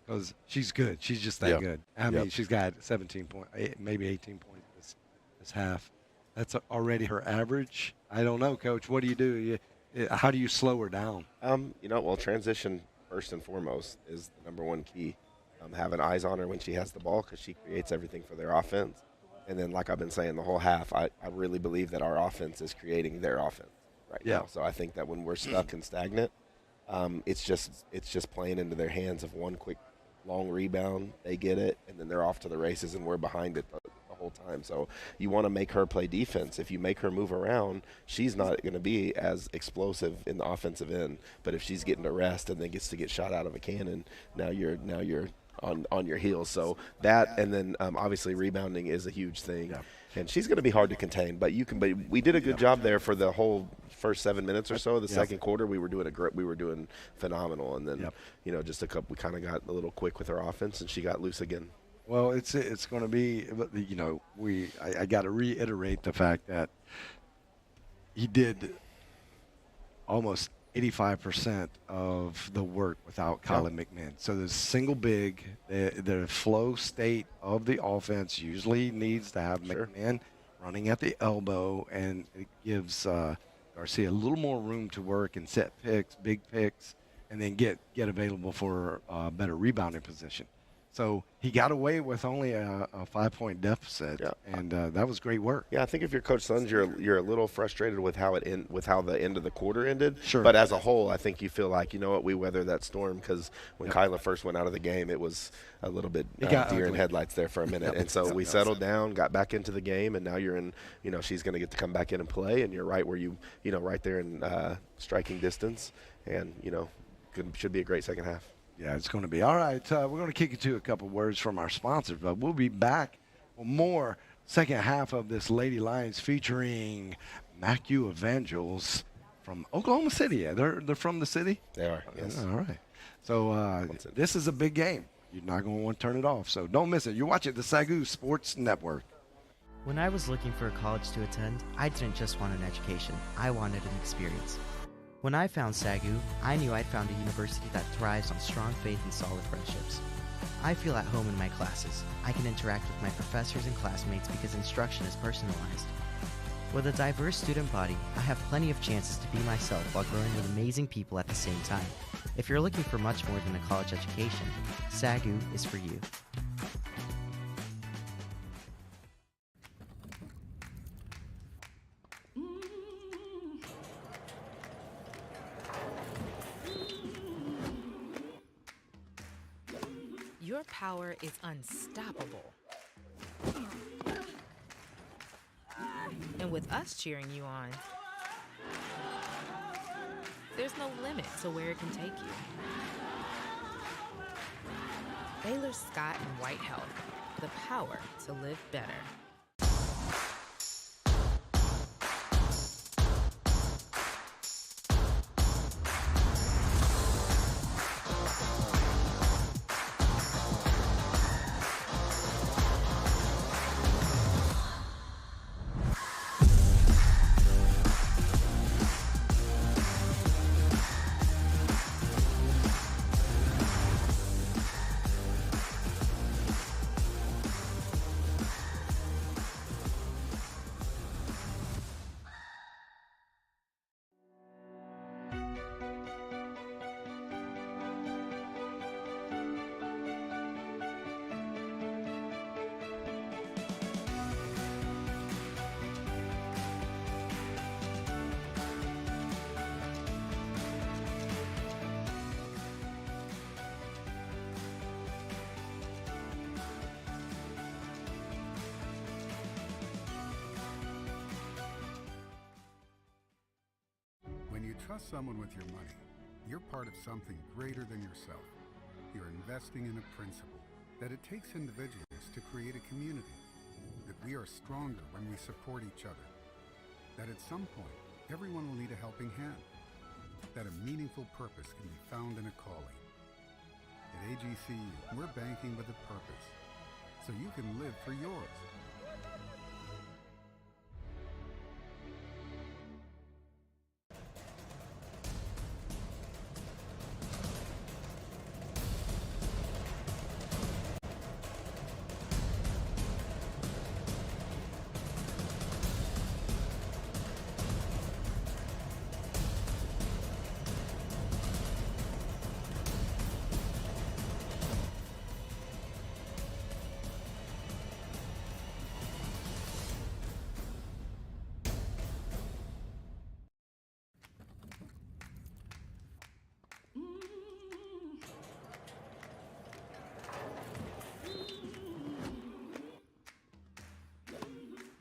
because she's good. She's just that good. I mean, she's got 17 points, maybe 18 points this half. That's already her average. I don't know, Coach. What do you do? How do you slow her down? Well, transition first and foremost is the number one key. Having eyes on her when she has the ball because she creates everything for their offense. And then, like I've been saying the whole half, I really believe that our offense is creating their offense right now. So I think that when we're stuck and stagnant, it's just playing into their hands of one quick long rebound. They get it, and then they're off to the races, and we're behind it the whole time. So you want to make her play defense. If you make her move around, she's not going to be as explosive in the offensive end. But if she's getting to rest and then gets to get shot out of a cannon, now you're on your heels. So that, and then obviously rebounding is a huge thing. And she's going to be hard to contain, but we did a good job there for the whole first 7 minutes or so of the second quarter. We were doing phenomenal, and then just we kind of got a little quick with our offense, and she got loose again. Well, it's going to be, I got to reiterate the fact that he did almost 85% of the work without Colin McMahon. So the single big, the flow state of the offense usually needs to have McMahon running at the elbow, and it gives Garcia a little more room to work and set picks, big picks, and then get available for a better rebounding position. So he got away with only a 5-point deficit, and that was great work. Yeah, I think if you're Coach Sons, you're a little frustrated with how the end of the quarter ended. Sure. But as a whole, I think you feel like, you know what, we weathered that storm, because when Kyla first went out of the game, it was a little bit deer in headlights there for a minute. And so we settled down, got back into the game, and now you're in, she's going to get to come back in and play, and you're right where right there in striking distance, and, should be a great second half. Yeah, it's going to be. All right, we're going to kick it to a couple words from our sponsors, but we'll be back with more second half of this Lady Lions featuring MACU Evangels from Oklahoma City. Yeah, they're from the city? They are, yes. All right. So this is a big game. You're not going to want to turn it off, so don't miss it. You're watching the SAGU Sports Network. When I was looking for a college to attend, I didn't just want an education. I wanted an experience. When I found SAGU, I knew I'd found a university that thrives on strong faith and solid friendships. I feel at home in my classes. I can interact with my professors and classmates because instruction is personalized. With a diverse student body, I have plenty of chances to be myself while growing with amazing people at the same time. If you're looking for much more than a college education, SAGU is for you. Your power is unstoppable. And with us cheering you on, there's no limit to where it can take you. Baylor Scott and White Health, the power to live better. trust someone with your money, you're part of something greater than yourself. You're investing in a principle that it takes individuals to create a community, that we are stronger when we support each other, that at some point, everyone will need a helping hand, that a meaningful purpose can be found in a calling. At AGCU, we're banking with a purpose, so you can live for yours.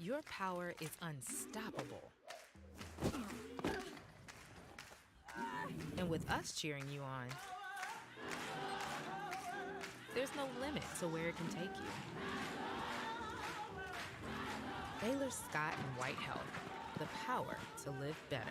Your power is unstoppable. And with us cheering you on, there's no limit to where it can take you. Baylor Scott and White Health, the power to live better.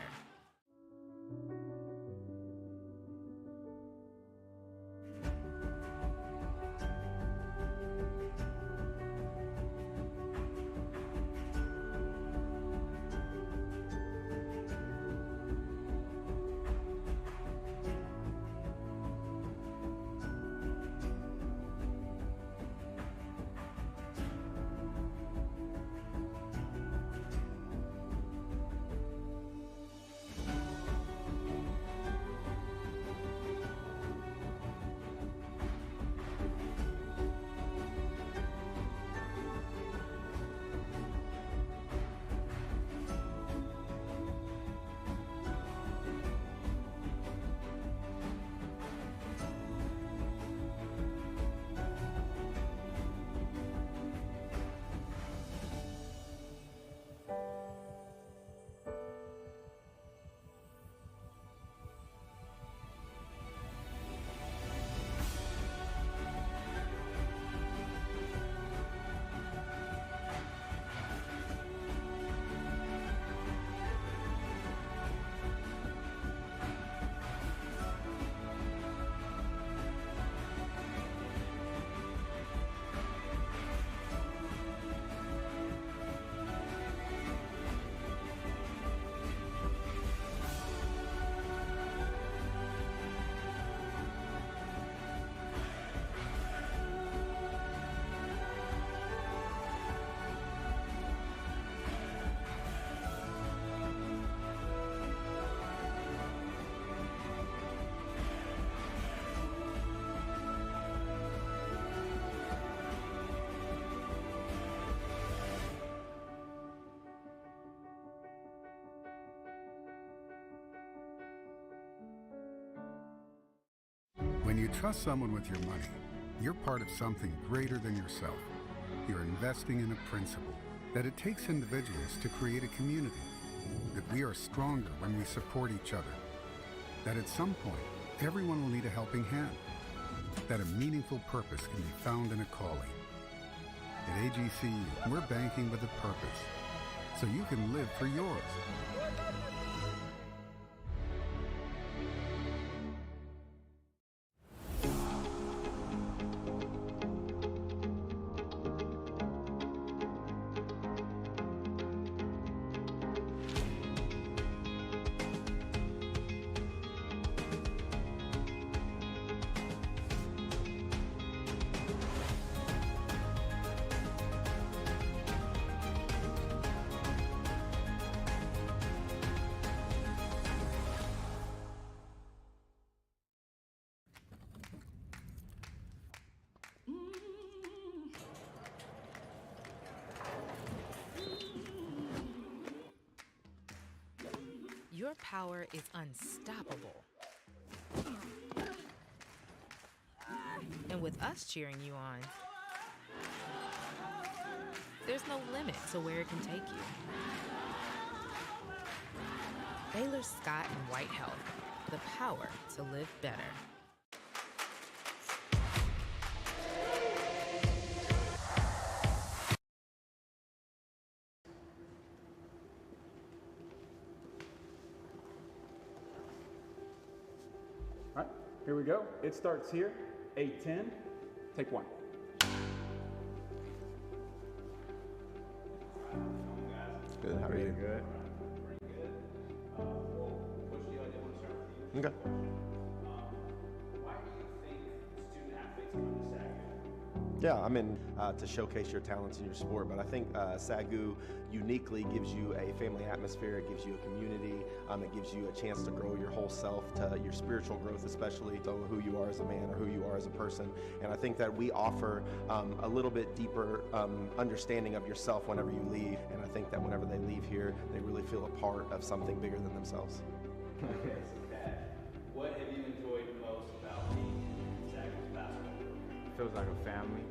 When you trust someone with your money, you're part of something greater than yourself. You're investing in a principle that it takes individuals to create a community, that we are stronger when we support each other, that at some point, everyone will need a helping hand, that a meaningful purpose can be found in a calling. At AGCU, we're banking with a purpose, so you can live for yours. Your power is unstoppable. And with us cheering you on, there's no limit to where it can take you. Baylor Scott and White Health, the power to live better. All right, here we go. It starts here, 8-10, take one. Good, how are you? Good. Okay. Yeah, I'm in to showcase your talents in your sport, but I think SAGU uniquely gives you a family atmosphere, it gives you a community, it gives you a chance to grow your whole self, to your spiritual growth especially, to who you are as a man or who you are as a person. And I think that we offer a little bit deeper understanding of yourself whenever you leave, and I think that whenever they leave here, they really feel a part of something bigger than themselves. Okay, so Dad, what have you enjoyed most about being in SAGU's basketball program? Feels like a family,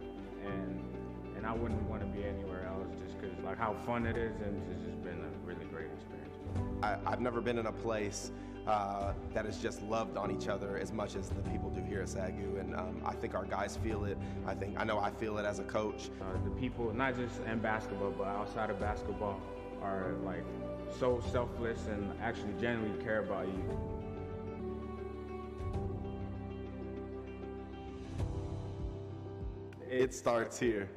and I wouldn't want to be anywhere else just because like how fun it is, and it's just been a really great experience. I've never been in a place that is just loved on each other as much as the people do here at SAGU, and I think our guys feel it. I know I feel it as a coach. The people, not just in basketball, but outside of basketball, are like so selfless and actually genuinely care about you. It starts here.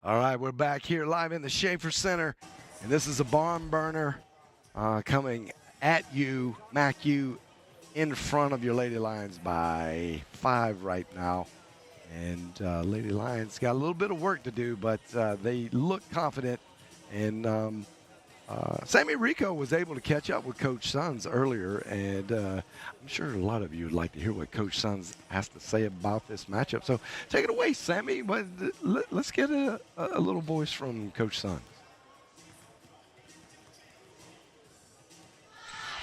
All right, we're back here live in the Schaefer Center, and this is a barn burner coming at you, MACU, in front of your Lady Lions by 5 right now. And Lady Lions got a little bit of work to do, but they look confident. And Sammy Rico was able to catch up with Coach Sons earlier, and I'm sure a lot of you would like to hear what Coach Sons has to say about this matchup. So take it away, Sammy. But let's get a little voice from Coach Sons.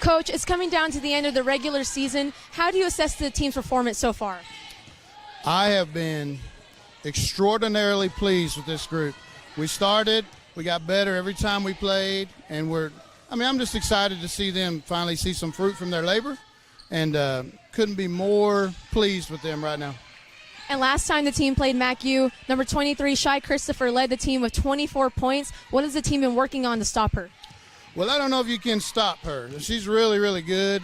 Coach, it's coming down to the end of the regular season. How do you assess the team's performance so far? I have been extraordinarily pleased with this group. We got better every time we played, and I'm just excited to see them finally see some fruit from their labor, and couldn't be more pleased with them right now. And last time the team played MACU, number 23, Shai Christopher, led the team with 24 points. What has the team been working on to stop her? Well, I don't know if you can stop her. She's really, really good.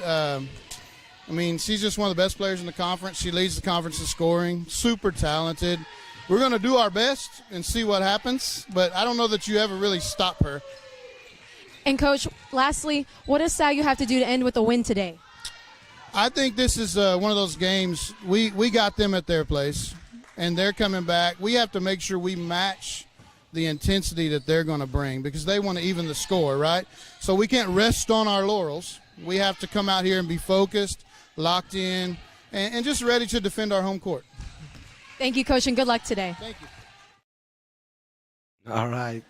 She's just one of the best players in the conference. She leads the conference in scoring, super talented. We're going to do our best and see what happens, but I don't know that you ever really stop her. And, Coach, lastly, what does SAGU have to do to end with a win today? I think this is one of those games. We got them at their place, and they're coming back. We have to make sure we match the intensity that they're going to bring because they want to even the score, right? So we can't rest on our laurels. We have to come out here and be focused, locked in, and just ready to defend our home court. Thank you, Coach, and good luck today. Thank you. All right.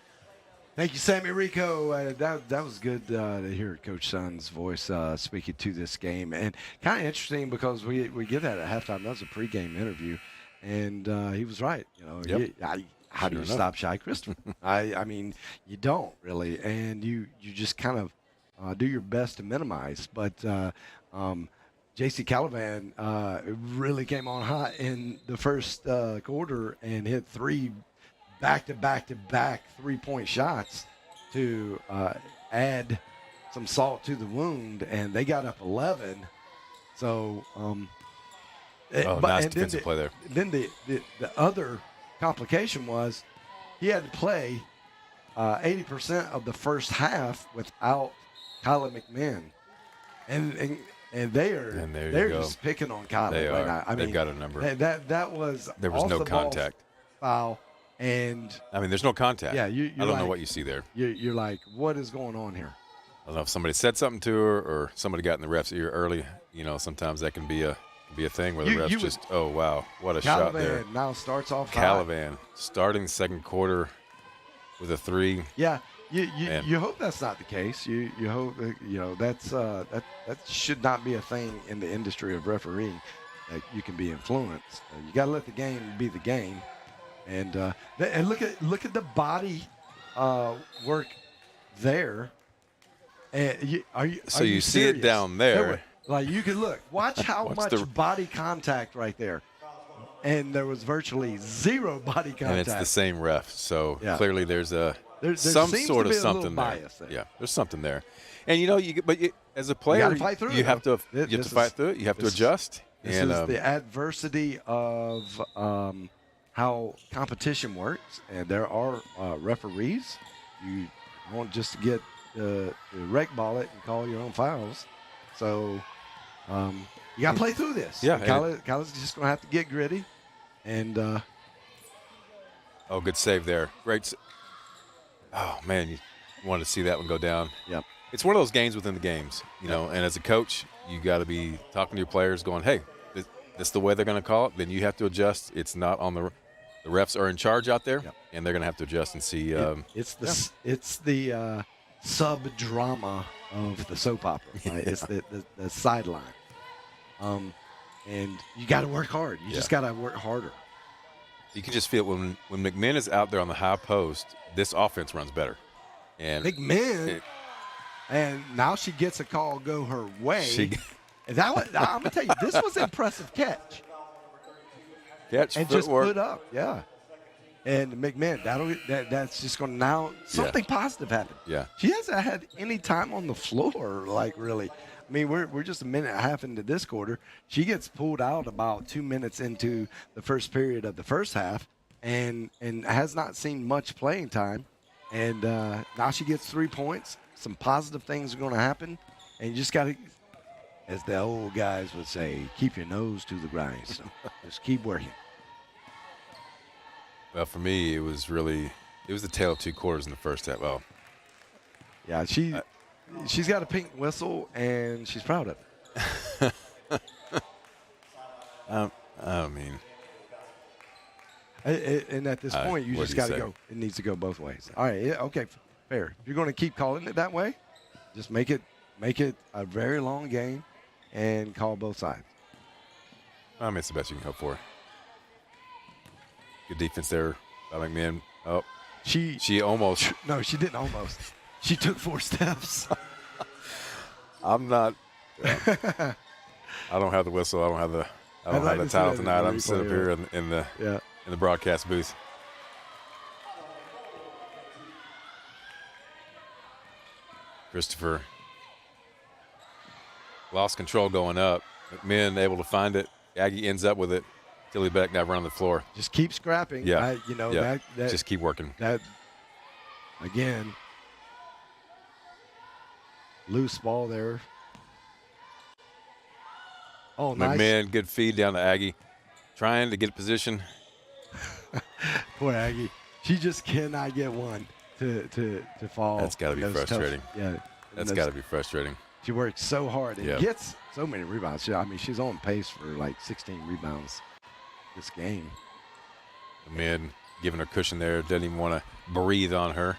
Thank you, Sammy Rico. That was good to hear Coach Son's voice speaking to this game. And kind of interesting because we get that at halftime. That was a pregame interview. And he was right. Yep. How do you stop Shai Christopher? I mean, you don't really. And you just kind of do your best to minimize. But J.C. Calivan really came on hot in the first quarter and hit 3 back-to-back-to-back three-point shots to add some salt to the wound, and they got up 11. So, nice defensive play there. Then the other complication was he had to play 80% of the first half without Kyla McMahon. And and there they're you go. just picking on Kyla They right are. now. I They've mean, got a number. That was There was off no the ball contact. foul, and I mean, there's no contact. yeah, I don't know what you see there. You're like, what is going on here? I don't know if somebody said something to her or somebody got in the ref's ear early. You know, sometimes that can be a thing where the refs just, oh wow, what a shot there. Now starts off high. Calavan starting the second quarter with a 3. Yeah, you hope that's not the case. You hope that should not be a thing in the industry of refereeing, that you can be influenced. You got to let the game be the game, and look at the body work there. And you see it down there. Like you can look, watch how much body contact right there, and there was virtually 0 body contact. And it's the same ref, so yeah. Clearly there's some seems sort to of be a something bias there. Yeah, there's something there, and as a player, you gotta fight through you it, have to though. you have to fight through it. You have to adjust. This and, is the adversity of how competition works, and there are referees. You want just to get to rec ball it and call your own fouls. So you got to play through this. Yeah. Kyla's just going to have to get gritty. And good save there. Great. Oh, man, you wanted to see that one go down. Yep. It's one of those games within the games, you know, and as a coach, you got to be talking to your players going, hey, this is the way they're going to call it. Then you have to adjust. It's not on the refs are in charge out there, and they're going to have to adjust and see. It's the sub-drama of the soap opera. Right? It's the sideline. And you got to work hard. You just got to work harder. You can just feel when McMinn is out there on the high post, this offense runs better. And McMinn, and now she gets a call go her way. I'm going to tell you, this was an impressive catch. And footwork. Just put up, yeah. And McMinn, that's just going to now something positive happen. Yeah. She hasn't had any time on the floor, like really. I mean, we're just a minute and a half into this quarter. She gets pulled out about 2 minutes into the first period of the first half, and has not seen much playing time. And now she gets 3 points. Some positive things are going to happen, and you just got to, as the old guys would say, keep your nose to the grindstone. Just keep working. Well, for me, it was the tale of 2 quarters in the first half. Well, yeah, she's got a pink whistle, and she's proud of it. I mean, and at this point, you just got to go. It needs to go both ways. All right, okay, fair. If you're going to keep calling it that way, just make it a very long game, and call both sides. I mean, it's the best you can hope for. Good defense there by McMinn. Oh, she almost. No, she didn't almost. She took 4 steps. I'm not. Yeah. I don't have the whistle. I don't have the title tonight. I'm sitting up here in the broadcast booth. Christopher lost control going up. McMinn able to find it. Aggie ends up with it. Tilly Beck now running the floor. Just keep scrapping. Yeah. That just keep working. That again. Loose ball there. Oh, nice. McMinn, good feed down to Aggie. Trying to get position. Poor Aggie. She just cannot get one to fall. That's got to be frustrating. That's got to be frustrating. She works so hard and gets so many rebounds. She's on pace for like 16 rebounds this game. McMinn giving her cushion there. Doesn't even want to breathe on her.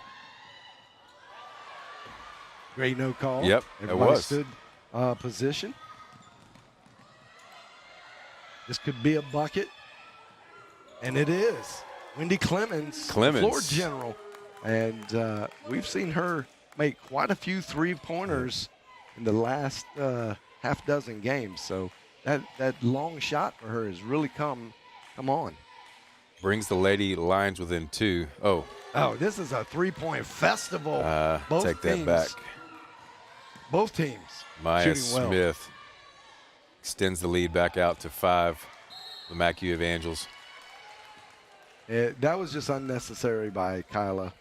Great no call. Yep, Everybody it was. Stood position. This could be a bucket, and it is. Wendy Clemens, floor general, and we've seen her make quite a few 3-pointers in the last half dozen games. So that long shot for her has really come on. Brings the Lady Lions within 2. Oh, this is a 3-point festival. Both take teams, that back. Both teams Maya shooting well. Smith extends the lead back out to 5. The MACU Evangels. That was just unnecessary by Kyla.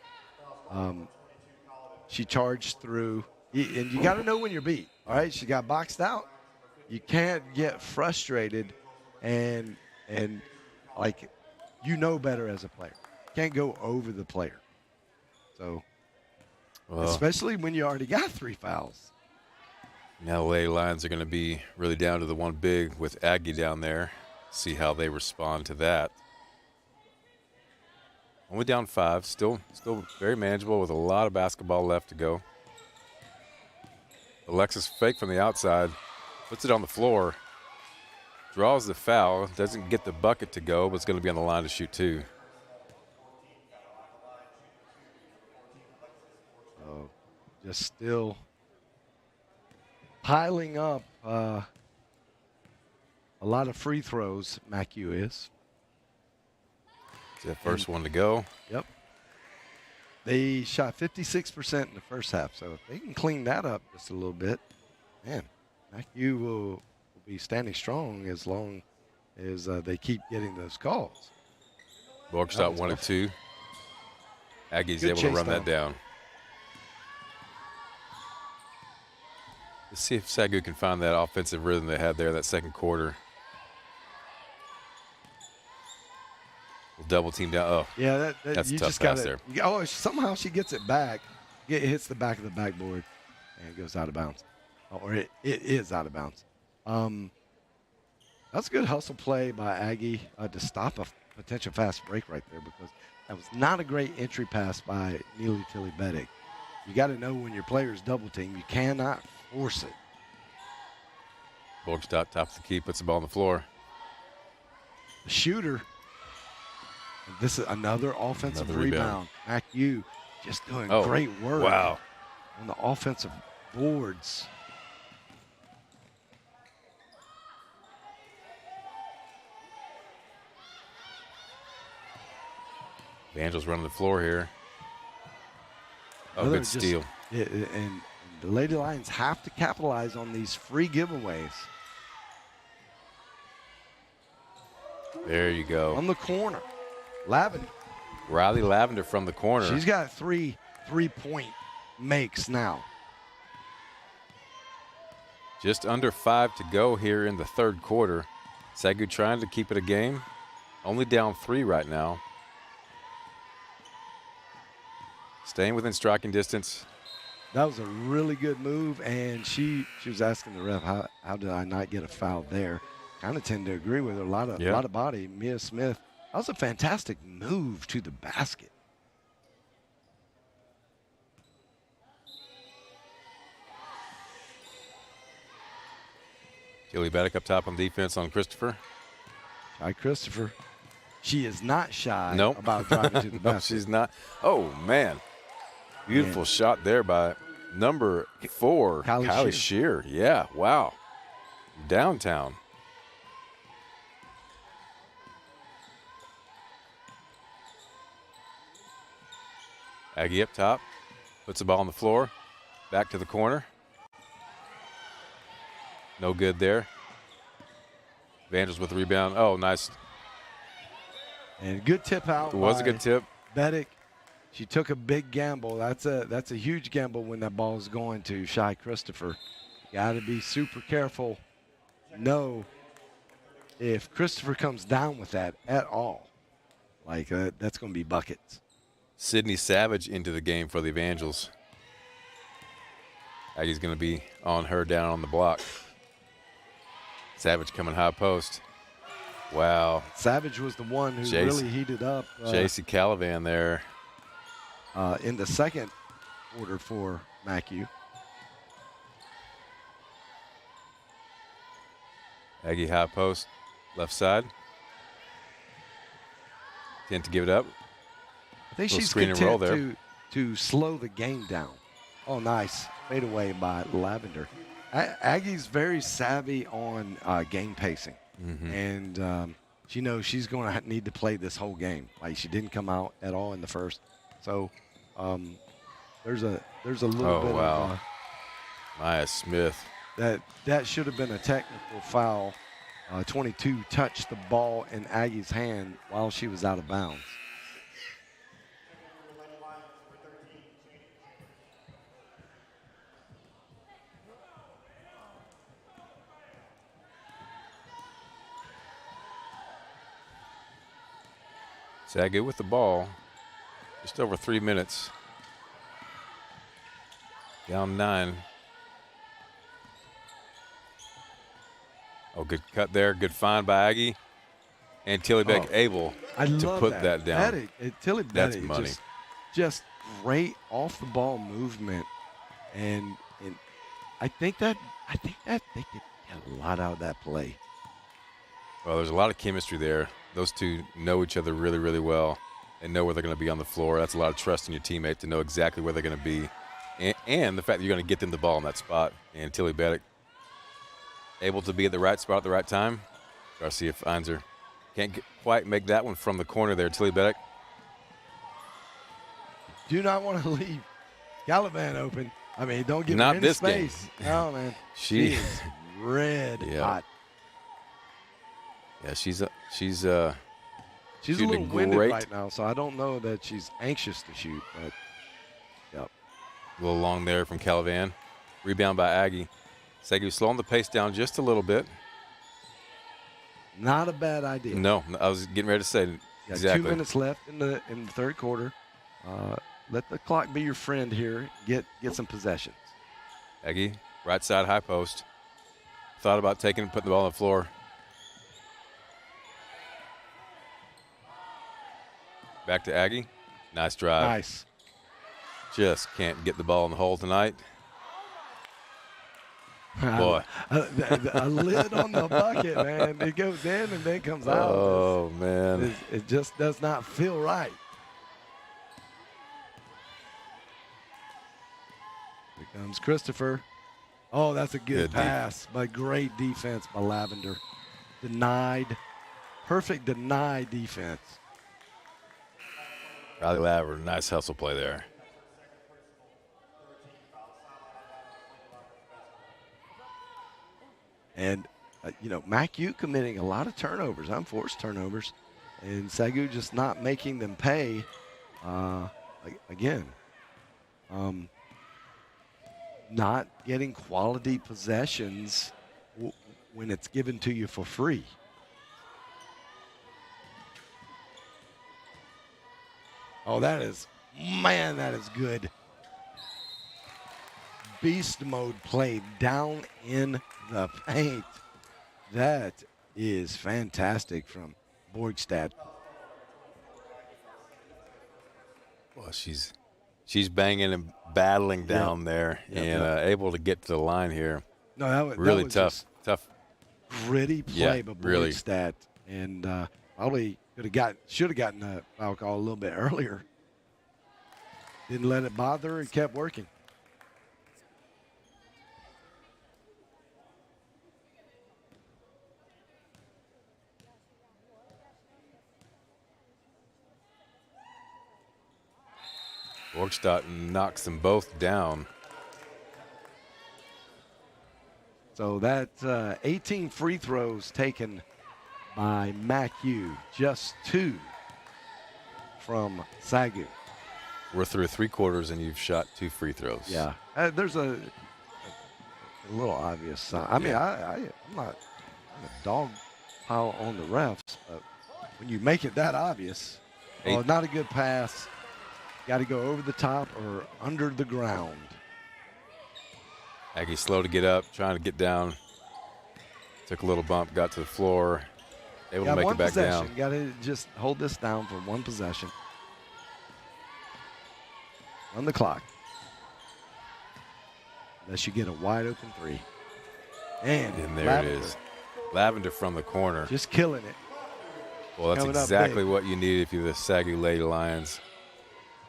She charged through, and you got to know when you're beat. All right, she got boxed out, you can't get frustrated and like better as a player. Can't go over the player. So especially when you already got 3 fouls. Now the Lady Lions are going to be really down to the one big with Aggie down there. See how they respond to that. Only down 5, still very manageable with a lot of basketball left to go. Alexis fake from the outside, puts it on the floor, draws the foul, doesn't get the bucket to go, but it's going to be on the line to shoot 2. So just still piling up a lot of free throws, MACU is. It's the first one to go. Yep. They shot 56% in the first half, so if they can clean that up just a little bit, man, MACU will be standing strong as long as they keep getting those calls. Borgstadt 1 and 2. Aggie's able to run that down. Let's see if SAGU can find that offensive rhythm they had there that second quarter. Double team down. Oh, yeah, that's you a tough just pass gotta, there. Oh, somehow she gets it back. It hits the back of the backboard, and it goes out of bounds. Or it is out of bounds. That's a good hustle play by Aggie to stop a potential fast break right there, because that was not a great entry pass by Neely Tilly Beddick. You got to know when your player's double team, you cannot force it. Borgstadt top of the key, puts the ball on the floor. The shooter. This is another offensive rebound. MACU just doing great work on the offensive boards. Evangel's running the floor here. Oh, good steal. And the Lady Lions have to capitalize on these free giveaways. There you go. On the corner. Lavender. Riley Lavender from the corner. She's got 3 3-point makes now. Just under 5 to go here in the third quarter. SAGU trying to keep it a game. Only down 3 right now. Staying within striking distance. That was a really good move, and she was asking the ref, how did I not get a foul there? Kind of tend to agree with her. A lot of body. Mia Smith. That was a fantastic move to the basket. Tilly Baddock up top on defense on Christopher. Shy Christopher. She is not shy Nope. about driving to the basket. No, she's not. Oh, man. Beautiful shot there by number 4, Kylie Shear. Yeah, wow. Downtown. Aggie up top, puts the ball on the floor, back to the corner. No good there. Evangels with the rebound. Oh, nice. And good tip out. It was a good tip. Beddick. She took a big gamble. That's a huge gamble when that ball is going to Shy Christopher. Got to be super careful. No, if Christopher comes down with that at all, like that's going to be buckets. Sydney Savage into the game for the Evangels. Aggie's going to be on her down on the block. Savage coming high post. Wow. Savage was the one who really heated up. JC Calavan there. In the second quarter for MACU. Aggie high post, left side. Tend to give it up. I think she's screen and roll content there. to slow the game down. Oh, nice. Fade away by Lavender. Aggie's very savvy on game pacing. And she knows she's going to need to play this whole game. Like, she didn't come out at all in the first. So there's a little bit of Maya Smith. That should have been a technical foul. 22 touched the ball in Aggie's hand while she was out of bounds. SAGU with the ball. Just over 3 minutes. Down 9. Oh, good cut there. Good find by Aggie. And Tilly Beck able to put that down. Tilly That's Beck money. just great off the ball movement, and I think that they could get a lot out of that play. Well, there's a lot of chemistry there. Those two know each other really, really well. They know where they're going to be on the floor. That's a lot of trust in your teammate to know exactly where they're going to be, and the fact that you're going to get them the ball in that spot. And Tilly Beck able to be at the right spot at the right time. Garcia finds her. Can't quite make that one from the corner there. Tilly Beck. Do not want to leave Galavan open. I mean, don't give Not her any this game. space. No, man. She is red hot. Yeah, she's She's a little winded great. right now, so I don't know that she's anxious to shoot. But, yep. A little long there from Calavan. Rebound by Aggie. SAGU slowing the pace down just a little bit. Not a bad idea. No, I was getting ready to say exactly. 2 minutes left in the third quarter. Let the clock be your friend here. Get some possessions. Aggie, right side high post. Thought about taking and putting the ball on the floor. Back to Aggie. Nice drive. Nice. Just can't get the ball in the hole tonight. Boy. a lid on the bucket, man. It goes in and then comes out. Oh, man. It just does not feel right. Here comes Christopher. Oh, that's a good pass. But great defense by Lavender. Denied. Perfect denied defense. Riley Lavender, nice hustle play there. And, MACU committing a lot of turnovers, unforced turnovers, and SAGU just not making them pay. Not getting quality possessions when it's given to you for free. Oh, that is good. Beast mode play down in the paint. That is fantastic from Borgstad. Well, she's banging and battling down there and able to get to the line here. No, that was really tough. Gritty play by really. Borgstad, and probably should have gotten a foul call a little bit earlier. Didn't let it bother her and kept working. Borgstad knocks them both down. So that's 18 free throws taken by MACU, just 2 from SAGU. We're through 3 quarters and you've shot 2 free throws. Yeah, there's a little obvious sign. I mean, I'm not a dog pile on the refs, but when you make it that obvious, not a good pass. Got to go over the top or under the ground. Aggie slow to get up, trying to get down. Took a little bump, got to the floor, able to make it back down. Got to just hold this down for one possession. On the clock. Unless you get a wide open 3. And there Lavender. it is. Lavender from the corner. Just killing it. Well, that's exactly what you need if you're the SAGU Lady Lions.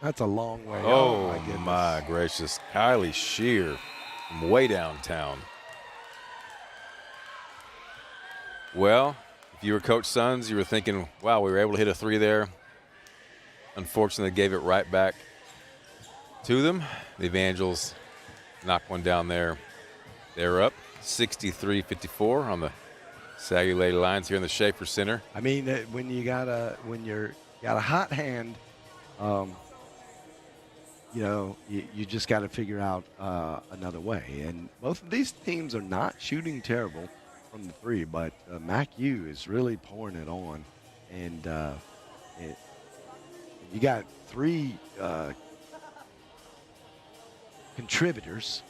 That's a long way. Oh my gracious. Kylie Shear from way downtown. Well, if you were Coach Sons, you were thinking, wow, we were able to hit a 3 there. Unfortunately, gave it right back to them. The Evangels knocked one down there. They're up 63-54 on the SAGU Lady Lions here in the Schaefer Center. I mean, when you're got a hot hand, you just got to figure out another way. And both of these teams are not shooting terrible from the 3, but MACU is really pouring it on. And you got 3 contributors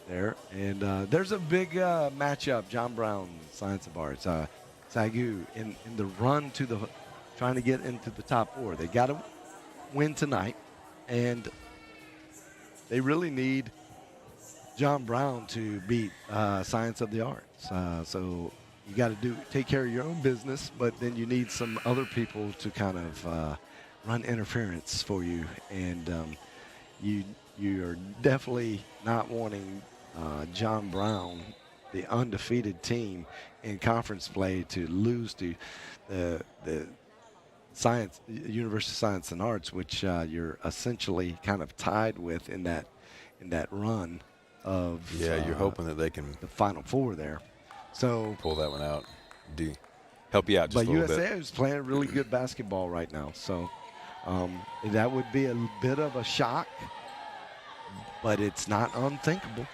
there, and there's a big matchup. John Brown, Science of Arts, SAGU in the run to the, trying to get into the top 4. They got to win tonight, and they really need John Brown to beat Science of the Arts. So you got to take care of your own business, but then you need some other people to kind of run interference for you, and you are definitely not wanting John Brown, the undefeated team in conference play, to lose to the Science, University of Science and Arts, which you're essentially kind of tied with in that run of you're hoping that they can the Final 4 there. So pull that one out. Help you out just a little bit. But USA is playing really good basketball right now, so that would be a bit of a shock, but it's not unthinkable.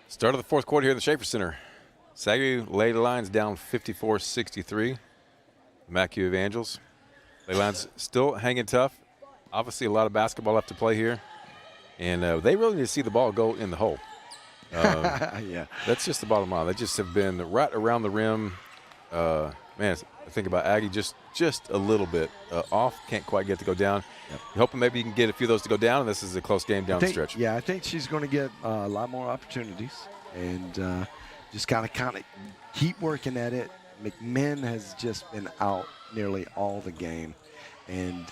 Start of the 4th quarter here in the Schaefer Center. SAGU Lady Lions down 54-63. MACU Evangels. Lady Lions still hanging tough. Obviously a lot of basketball left to play here. And they really need to see the ball go in the hole. Yeah. That's just the bottom line. They just have been right around the rim. Man, I think about Aggie just a little bit off. Can't quite get to go down. Yep. You're hoping maybe you can get a few of those to go down, and this is a close game down the stretch. Yeah, I think she's going to get a lot more opportunities, and just kind of keep working at it. McMinn has just been out nearly all the game and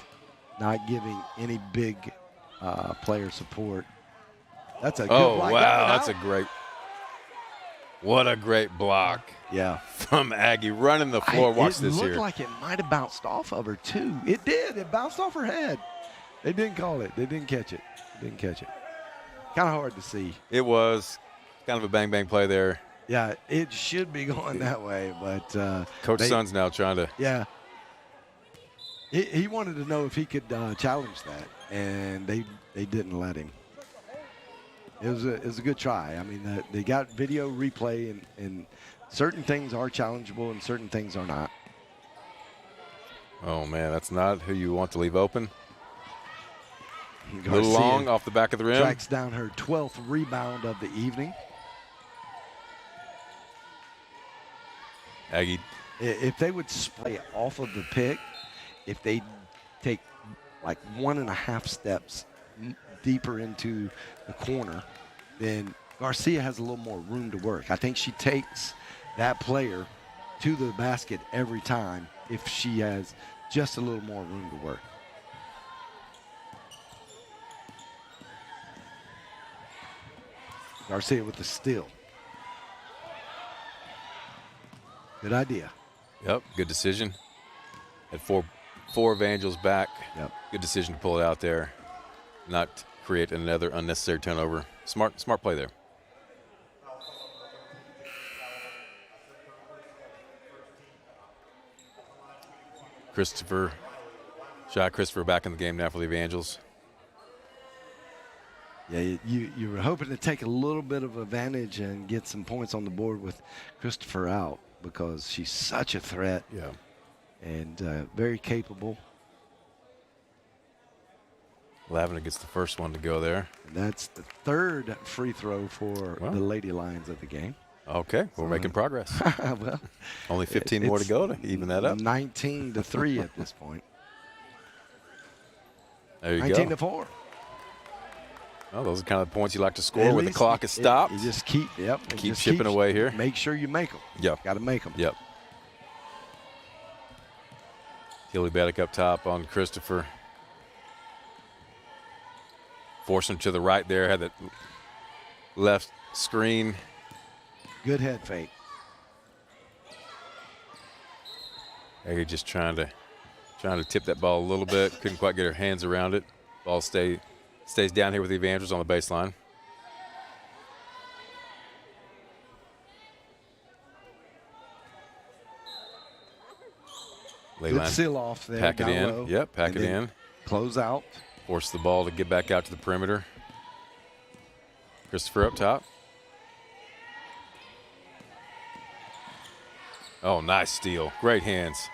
not giving any big player support. That's a good block. Wow, that's a great – what a great block. Yeah. From Aggie running the floor. Watch this here. It looked like it might have bounced off of her, too. It did. It bounced off her head. They didn't call it. They didn't catch it. Kind of hard to see. It was kind of a bang-bang play there. Yeah, it should be going that way, but Coach Sun's now trying to. Yeah. He wanted to know if he could challenge that, and they didn't let him. It was a good try. I mean, they got video replay, and certain things are challengeable and certain things are not. Oh, man, that's not who you want to leave open. Garcia a little long off the back of the rim. Tracks down her 12th rebound of the evening. Aggie. If they would spray off of the pick, if they take like 1.5 steps deeper into the corner, then Garcia has a little more room to work. I think she takes that player to the basket every time if she has just a little more room to work. Garcia with the steal. Good idea. Yep, good decision. Had four Evangels back. Yep. Good decision to pull it out there. Not create another unnecessary turnover. Smart play there. Christopher back in the game now for the Evangels. Yeah, you were hoping to take a little bit of advantage and get some points on the board with Christopher out because she's such a threat. Yeah. And very capable. Lavender gets the first one to go there. And that's the third free throw for the Lady Lions of the game. Okay, we're making progress. Well, only 15 more to go to even that up. 19-3 at this point. There you 19-4. Well, those are kind of the points you like to score when the clock is stopped. You just keep, keep chipping away here. Make sure you make them. Yep. Got to make them. Yep. Tilly Beddick up top on Christopher. Force him to the right there. Had that left screen. Good head fake. Aggie just trying to tip that ball a little bit. Couldn't quite get her hands around it. Ball stays down here with the Evangels on the baseline. Good seal off there. Pack it in. Low. Yep, pack it in. Close out. Force the ball to get back out to the perimeter. Christopher up top. Oh, nice steal. Great hands.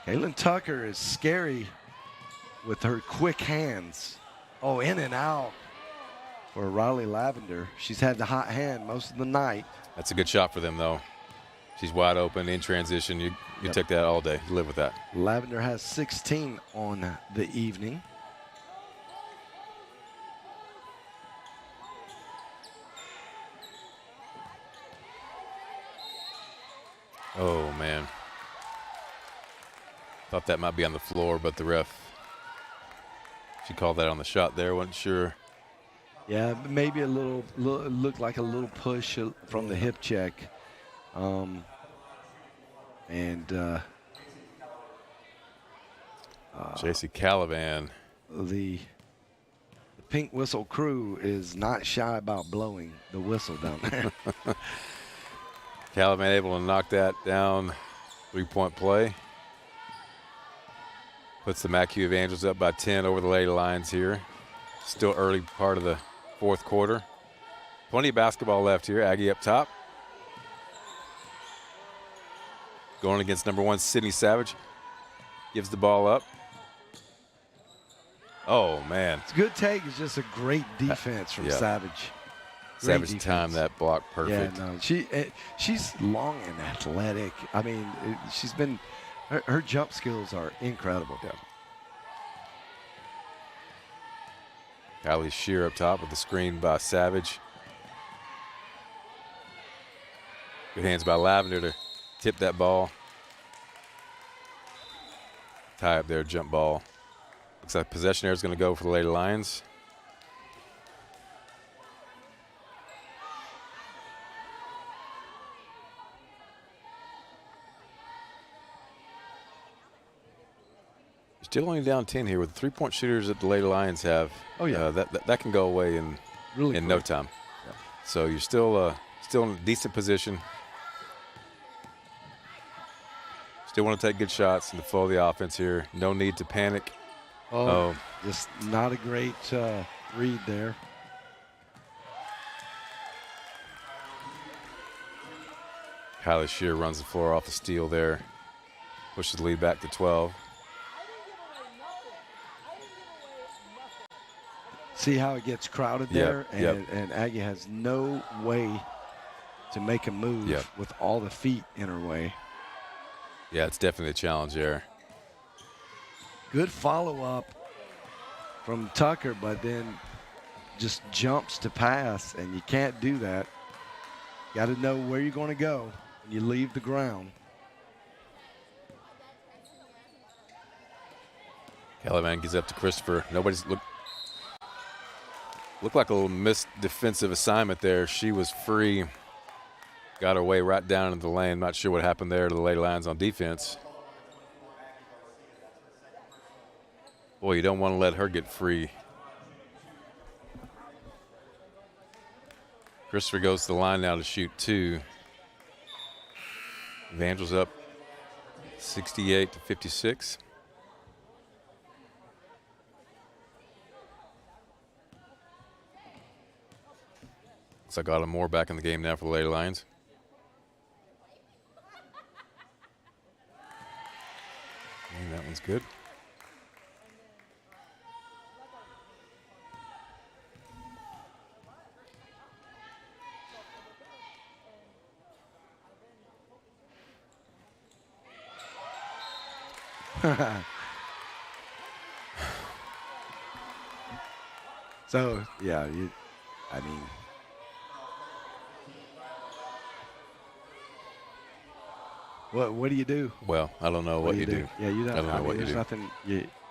Kaylin Tucker is scary with her quick hands. Oh, in and out for Riley Lavender. She's had the hot hand most of the night. That's a good shot for them, though. She's wide open in transition. You take that all day. You live with that. Lavender has 16 on the evening. Oh, man. Thought that might be on the floor, but the ref, she called that on the shot there. Wasn't sure. Yeah, maybe a little, looked like a little push from the hip check. J.C. Calavan. The Pink Whistle crew is not shy about blowing the whistle down there. Calavan able to knock that down. 3-point play. Puts the MACU Evangels up by 10 over the Lady Lions here. Still early part of the fourth quarter. Plenty of basketball left here. Aggie up top. Going against number 1, Sydney Savage. Gives the ball up. Oh, man. It's a good take. It's just a great defense from Savage. Savage timed that block perfect. Yeah, no, she's long and athletic. I mean, she's been her jump skills are incredible. Yeah. Kylie Shear up top with the screen by Savage. Good hands by Lavender to tip that ball. Tie up there, jump ball. Looks like possession there is going to go for the Lady Lions. Still only down 10 here with the 3-point shooters that the Lady Lions have. Oh, yeah. That can go away in no time. Yeah. So you're still in a decent position. Still want to take good shots and to flow the offense here. No need to panic. Oh, just not a great read there. Kylie Shear runs the floor off the steal there. Pushes the lead back to 12. See how it gets crowded there? And Aggie has no way to make a move with all the feet in her way. Yeah, it's definitely a challenge there. Good follow-up from Tucker, but then just jumps to pass, and you can't do that. Got to know where you're going to go when you leave the ground. Calavan gives up to Christopher. Nobody's looked like a little missed defensive assignment there. She was free. Got her way right down into the lane. Not sure what happened there to the Lady Lions on defense. Boy, you don't want to let her get free. Christopher goes to the line now to shoot 2. Evangels up 68-56. Looks like Autumn Moore back in the game now for the Lady Lions. And that one's good. So, yeah, I mean, what do you do? Well, I don't know what you do. Yeah, you don't. I don't know what you do.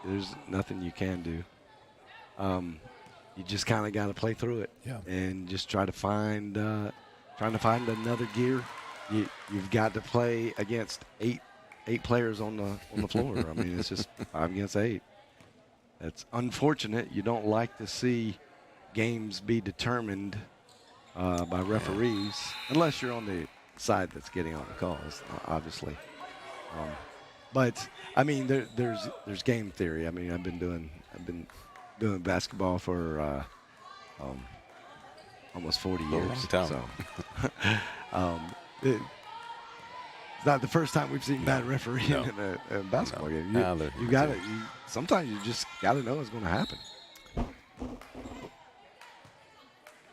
There's nothing you can do. You just kind of got to play through it. Yeah. And just try to find another gear. You've got to play against eight players on the floor. I mean, it's just 5 against 8. That's unfortunate. You don't like to see games be determined by referees unless you're on the side that's getting all the calls, obviously. But I mean, there's game theory. I mean, I've been doing I've been doing basketball for almost 40 years. Long time. So, it's not the first time we've seen bad refereeing in a basketball game. You got to. Sometimes you just got to know it's going to happen.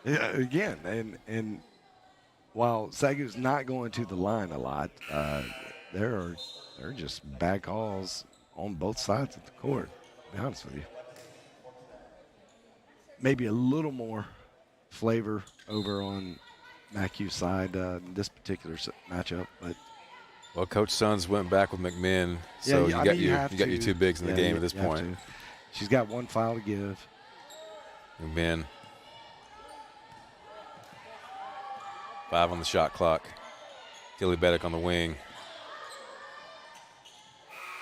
Yeah, again, and while SAGU's not going to the line a lot, there are just bad calls on both sides of the court. To be honest with you, maybe a little more flavor over on MACU side in this particular matchup, but. Well, Coach Sons went back with McMinn, so you got your two bigs in the game at this point. She's got one foul to give. McMinn, 5 on the shot clock. Tilly Beddick on the wing.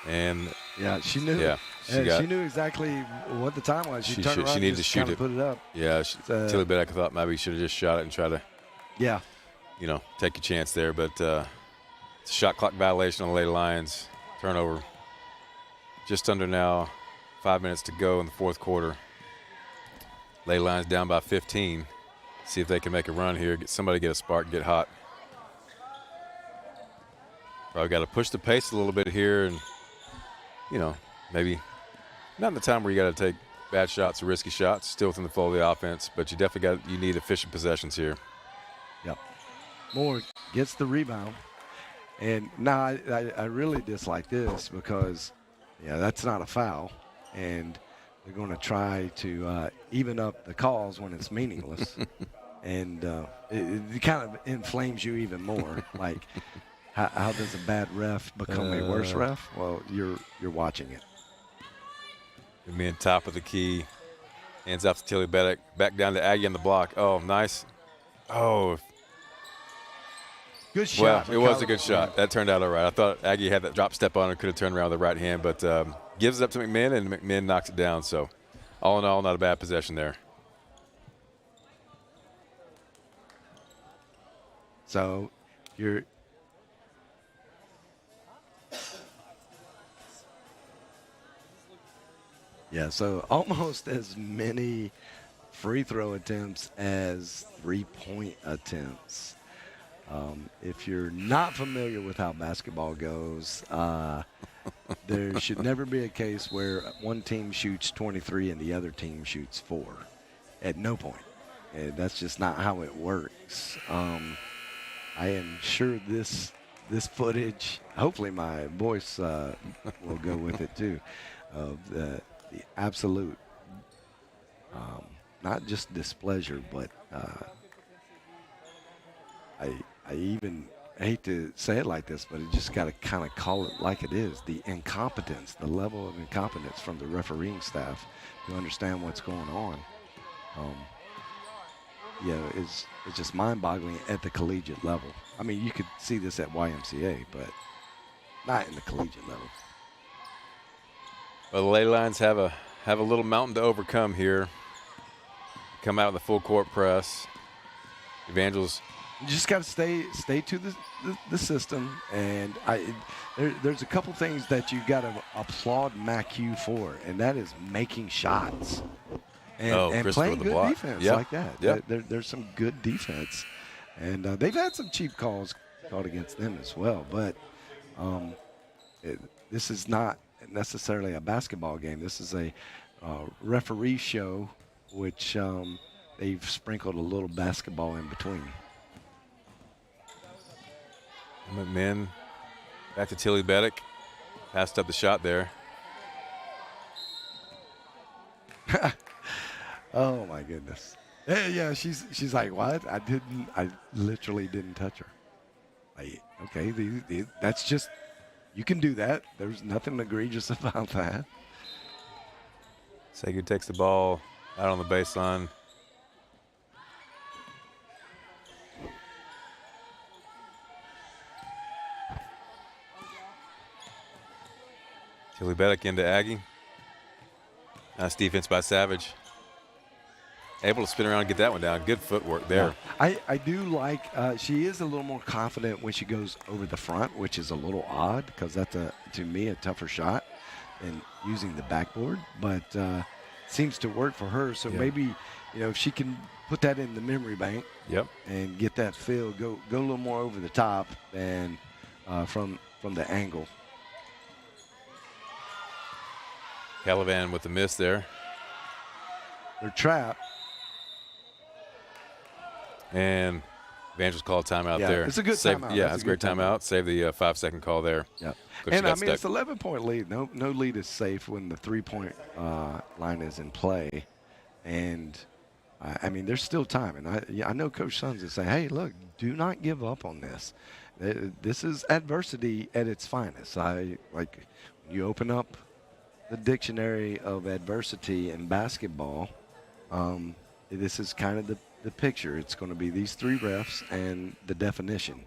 And yeah, she knew. Yeah, she knew exactly what the time was. She turned around, she needed to shoot it. Put it up. Yeah, Tilly Beddick, I thought maybe you should have just shot it and try to. Yeah. Take your chance there, but it's a shot clock violation on the Lady Lions. Turnover. Just under now, 5 minutes to go in the fourth quarter. Lady Lions down by 15. See if they can make a run here. Somebody get a spark, get hot. Probably got to push the pace a little bit here, and maybe not in the time where you got to take bad shots or risky shots. Still within the flow of the offense, but you definitely you need efficient possessions here. Yep. Moore gets the rebound, and now I really dislike this because, that's not a foul, and they're going to try to even up the calls when it's meaningless, and it kind of inflames you even more. Like, how does a bad ref become a worse ref? Well, you're watching it. McMinn top of the key, hands off to Tilly Beddick, back down to Aggie on the block. Oh, nice. Oh. Good shot. Well, it was a good shot. That turned out all right. I thought Aggie had that drop step on her, could have turned around with the right hand, but gives it up to McMinn, and McMinn knocks it down. So, all in all, not a bad possession there. So, so almost as many free throw attempts as 3-point attempts. If you're not familiar with how basketball goes, there should never be a case where one team shoots 23 and the other team shoots 4. At no point. And that's just not how it works. I am sure this footage, hopefully my voice will go with it too, of the absolute, not just displeasure, but I even hate to say it like this, but you just got to kind of call it like it is. The incompetence, the level of incompetence from the refereeing staff to understand what's going on. It's just mind-boggling at the collegiate level. I mean, you could see this at YMCA, but not in the collegiate level. Well, the Lady Lions have a little mountain to overcome here. Come out with a full court press. Evangels. You just got to stay to the system, and there's a couple things that you got to applaud MACU for, and that is making shots and playing good defense like that. Yeah. There's some good defense, and they've had some cheap calls called against them as well. But this is not necessarily a basketball game. This is a referee show, which they've sprinkled a little basketball in between. McMinn back to Tilly Beddick. Passed up the shot there. Oh my goodness. Yeah, she's like, what? I literally didn't touch her. Okay, that's just, you can do that. There's nothing egregious about that. SAGU takes the ball out on the baseline. Tilly Beddick into Aggie. Nice defense by Savage. Able to spin around and get that one down. Good footwork there. Yeah. I do like, she is a little more confident when she goes over the front, which is a little odd because that's, to me, a tougher shot than using the backboard. But seems to work for her. So maybe, if she can put that in the memory bank. Yep. And get that feel, go a little more over the top than from the angle. Calivan with the miss there. They're trapped. And Evangel's called timeout there. It's a good timeout. Yeah, it's a great timeout. Save the 5-second call there. Yeah. And it's 11-point lead. No lead is safe when the 3-point line is in play. And there's still time. And I know Coach Sons is saying, hey, look, do not give up on this. This is adversity at its finest. When you open up the dictionary of adversity in basketball, this is kind of the picture. It's going to be these three refs and the definition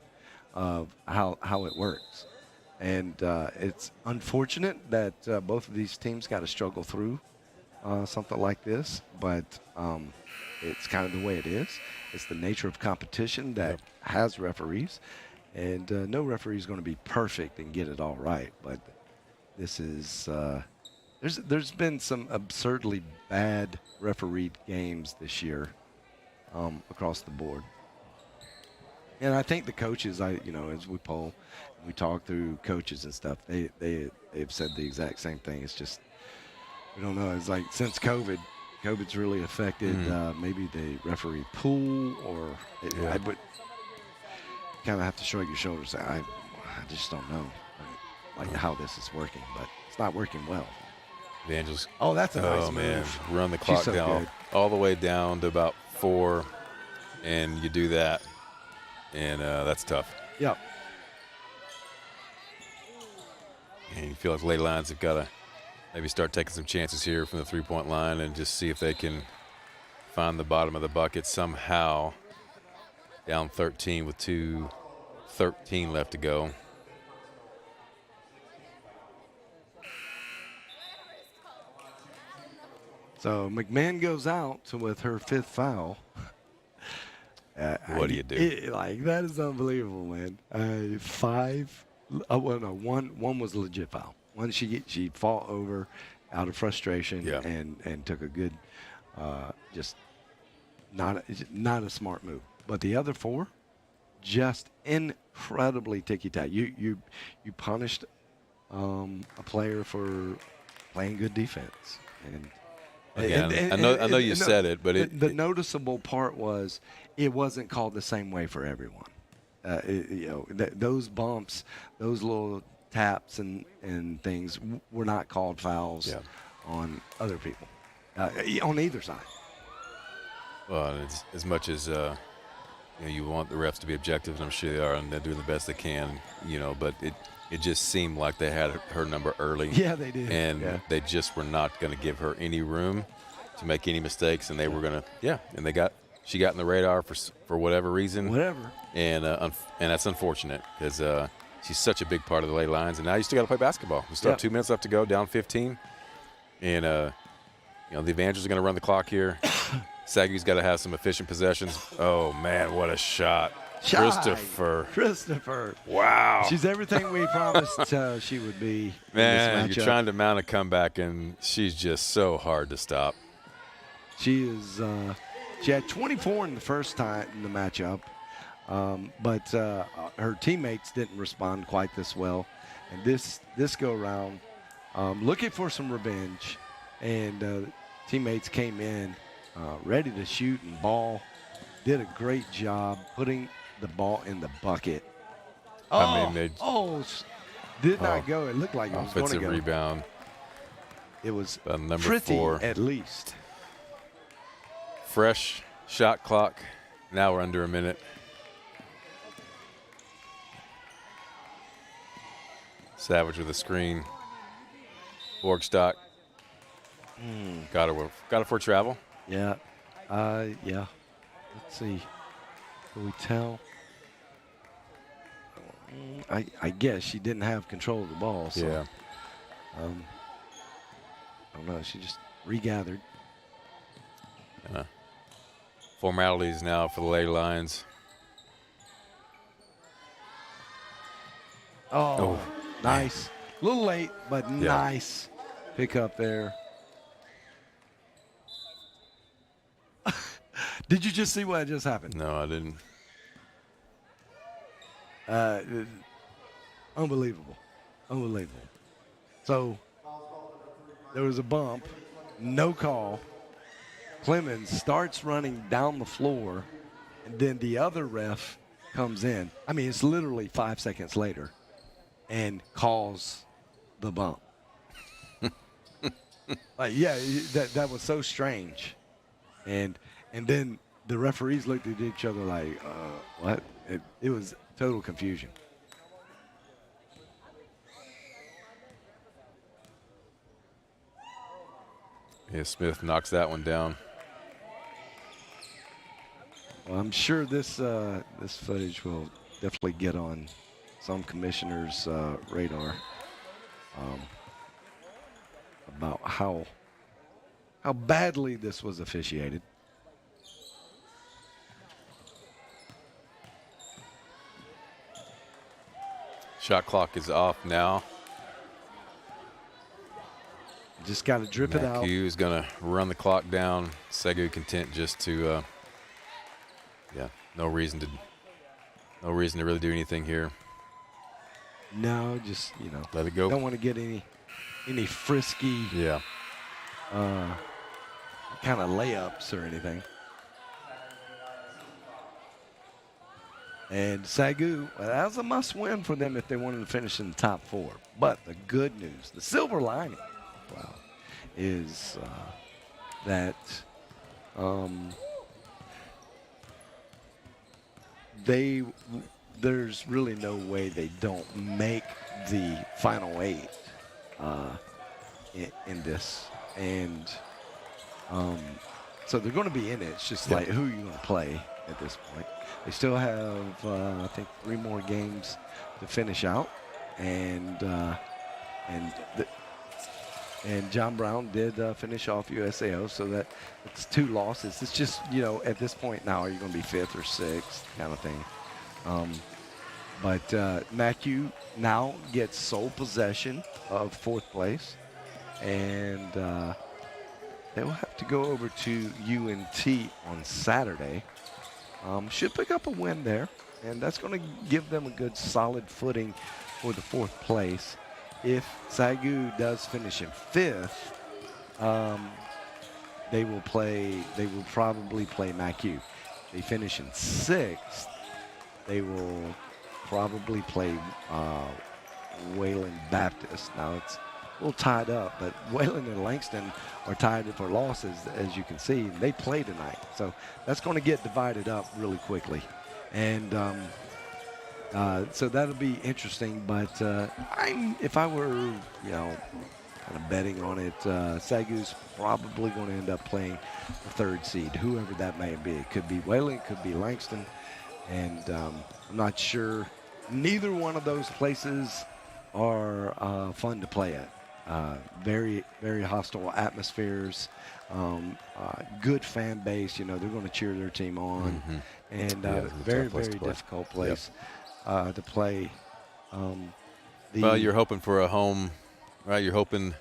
of how it works. And it's unfortunate that both of these teams got to struggle through something like this, but it's kind of the way it is. It's the nature of competition that has referees, and no referee is going to be perfect and get it all right. But this is there's been some absurdly bad refereed games this year across the board. And I think the coaches, as we poll, we talk through coaches and stuff, they've said the exact same thing. It's just, we don't know. It's like since COVID's really affected maybe the referee pool, or I would kind of have to shrug your shoulders and say, I just don't know how this is working, but it's not working well. Evangel's. Oh, that's a nice move. Man, run the clock down all the way down to about 4, and you do that, and that's tough. Yep. And you feel like Lady Lions have got to maybe start taking some chances here from the 3-point line and just see if they can find the bottom of the bucket somehow. Down 13 with 2:13 left to go. So McMahon goes out with her 5th foul. What do you do? That is unbelievable, man. 5. One was a legit foul. One she fought over out of frustration and took a good, just not a smart move. But the other 4, just incredibly ticky-tack. You punished a player for playing good defense. Again, I know you said it, but the noticeable part was it wasn't called the same way for everyone. Those bumps, those little taps and things were not called fouls on other people, on either side. Well, as much as you want the refs to be objective, and I'm sure they are, and they're doing the best they can, but it just seemed like they had her number early. Yeah, they did. And they just were not going to give her any room to make any mistakes, and they were going to, and she got in the radar for whatever reason. Whatever. And that's unfortunate because she's such a big part of the Lady Lions, and now you still got to play basketball. We still have 2 minutes left to go, down 15, and the Evangels are going to run the clock here. SAGU's got to have some efficient possessions. Oh man, what a shot! Christopher. Wow. She's everything we promised she would be. Man, you're trying to mount a comeback, and she's just so hard to stop. She is. She had 24 in the first time in the matchup, but her teammates didn't respond quite this well. And this go around, looking for some revenge, and teammates came in ready to shoot and ball. Did a great job putting the ball in the bucket. Did not go. It looked like it was going to go. Offensive rebound. It was number pretty 4 at least. Fresh shot clock. Now we're under a minute. Savage with a screen. Borgstock. Got her for travel. Yeah. Let's see. Can we tell? I guess she didn't have control of the ball. So, yeah. I don't know. She just regathered. Formalities now for the Lady Lions. Oh, nice. A little late, but nice pick up there. Did you just see what just happened? No, I didn't. Unbelievable. Unbelievable. So there was a bump, no call. Clemens starts running down the floor, and then the other ref comes in. I mean, it's literally 5 seconds later, and calls the bump. That was so strange. And then the referees looked at each other like, what? It was total confusion. Yeah, Smith knocks that one down. Well, I'm sure this footage will definitely get on some commissioner's radar about how badly this was officiated. Shot clock is off now. Just got to drip it out. MACU is going to run the clock down. SAGU content just to, no reason to really do anything here. No, just let it go. Don't want to get any frisky, kind of layups or anything. And SAGU, that was a must-win for them if they wanted to finish in the top 4. But the good news, the silver lining, is that there's really no way they don't make the final 8 in this, and so they're going to be in it. It's just like who are you going to play at this point. They still have I think 3 more games to finish out, and John Brown did finish off USAO, so that it's 2 losses. It's just, at this point now, are you going to be 5th or 6th kind of thing. But MACU now gets sole possession of 4th place, and they will have to go over to UNT on Saturday. Should pick up a win there, and that's going to give them a good solid footing for the 4th place. If SAGU does finish in 5th, they will probably play MACU. If they finish in 6th, they will probably play Wayland Baptist. Now it's a little tied up, but Wayland and Langston are tied for losses, as you can see. They play tonight, so that's going to get divided up really quickly, and so that'll be interesting. But if I were, kind of betting on it, SAGU's probably going to end up playing the 3rd seed, whoever that may be. It could be Wayland, it could be Langston, and I'm not sure. Neither one of those places are fun to play at. Very, very hostile atmospheres, good fan base. They're going to cheer their team on, and very, very difficult place to play. Well, you're hoping for a home, right? You're hoping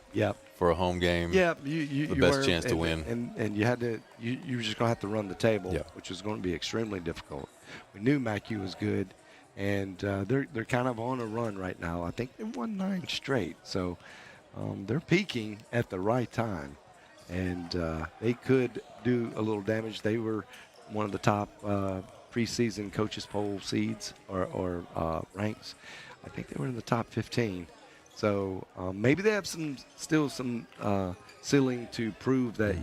for a home game. Yeah, the best chance to win. And you had to. You were just going to have to run the table, which is going to be extremely difficult. We knew MACU was good, and they're kind of on a run right now. I think they've won 9 straight, so they're peaking at the right time, and they could do a little damage. They were one of the top preseason coaches poll seeds or ranks. I think they were in the top 15. So maybe they have still some ceiling to prove that,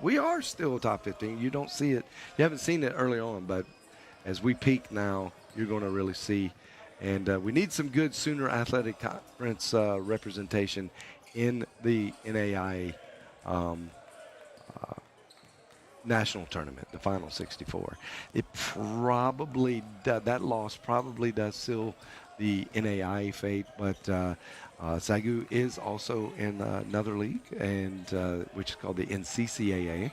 we are still top 15. You don't see it. You haven't seen it early on, but as we peak now, you're going to really see. And we need some good Sooner Athletic Conference representation in the NAIA national tournament, the Final 64. It probably that loss probably does seal the NAIA fate, but SAGU is also in another league, and which is called the NCCAA,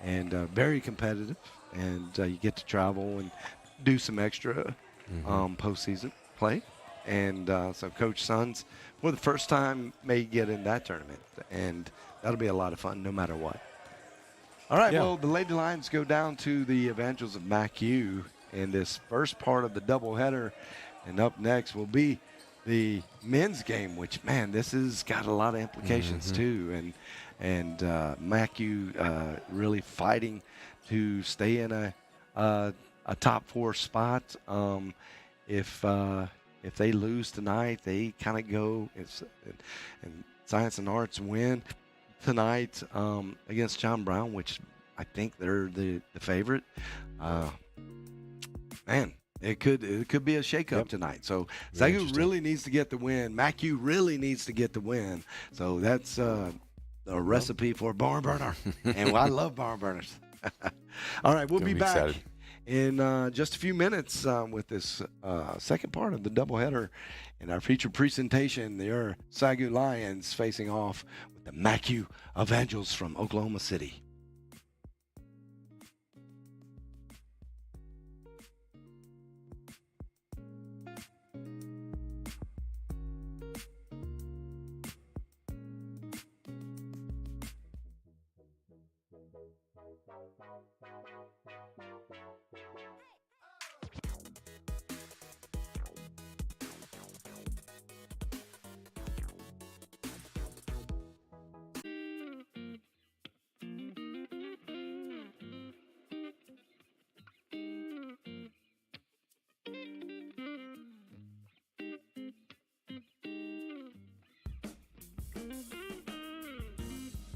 and very competitive, and you get to travel and do some extra postseason play, and so Coach Sons, for the first time, may get in that tournament, and that'll be a lot of fun no matter what. All right, Yeah. well, the Lady Lions go down to the Evangels of MACU in this first part of the doubleheader. And up next will be the men's game, which, man, this has got a lot of implications too. And MACU really fighting to stay in a top 4 spot. If they lose tonight, they kind of go and Science and Arts win tonight against John Brown, which I think they're the favorite. Man, it could be a shakeup tonight. So SAGU really needs to get the win. MACU really needs to get the win. So that's a recipe for a barn burner. And I love barn burners. All right, we'll be back excited in just a few minutes with this second part of the doubleheader in our featured presentation. There are SAGU Lions facing off with the MACU Evangels from Oklahoma City.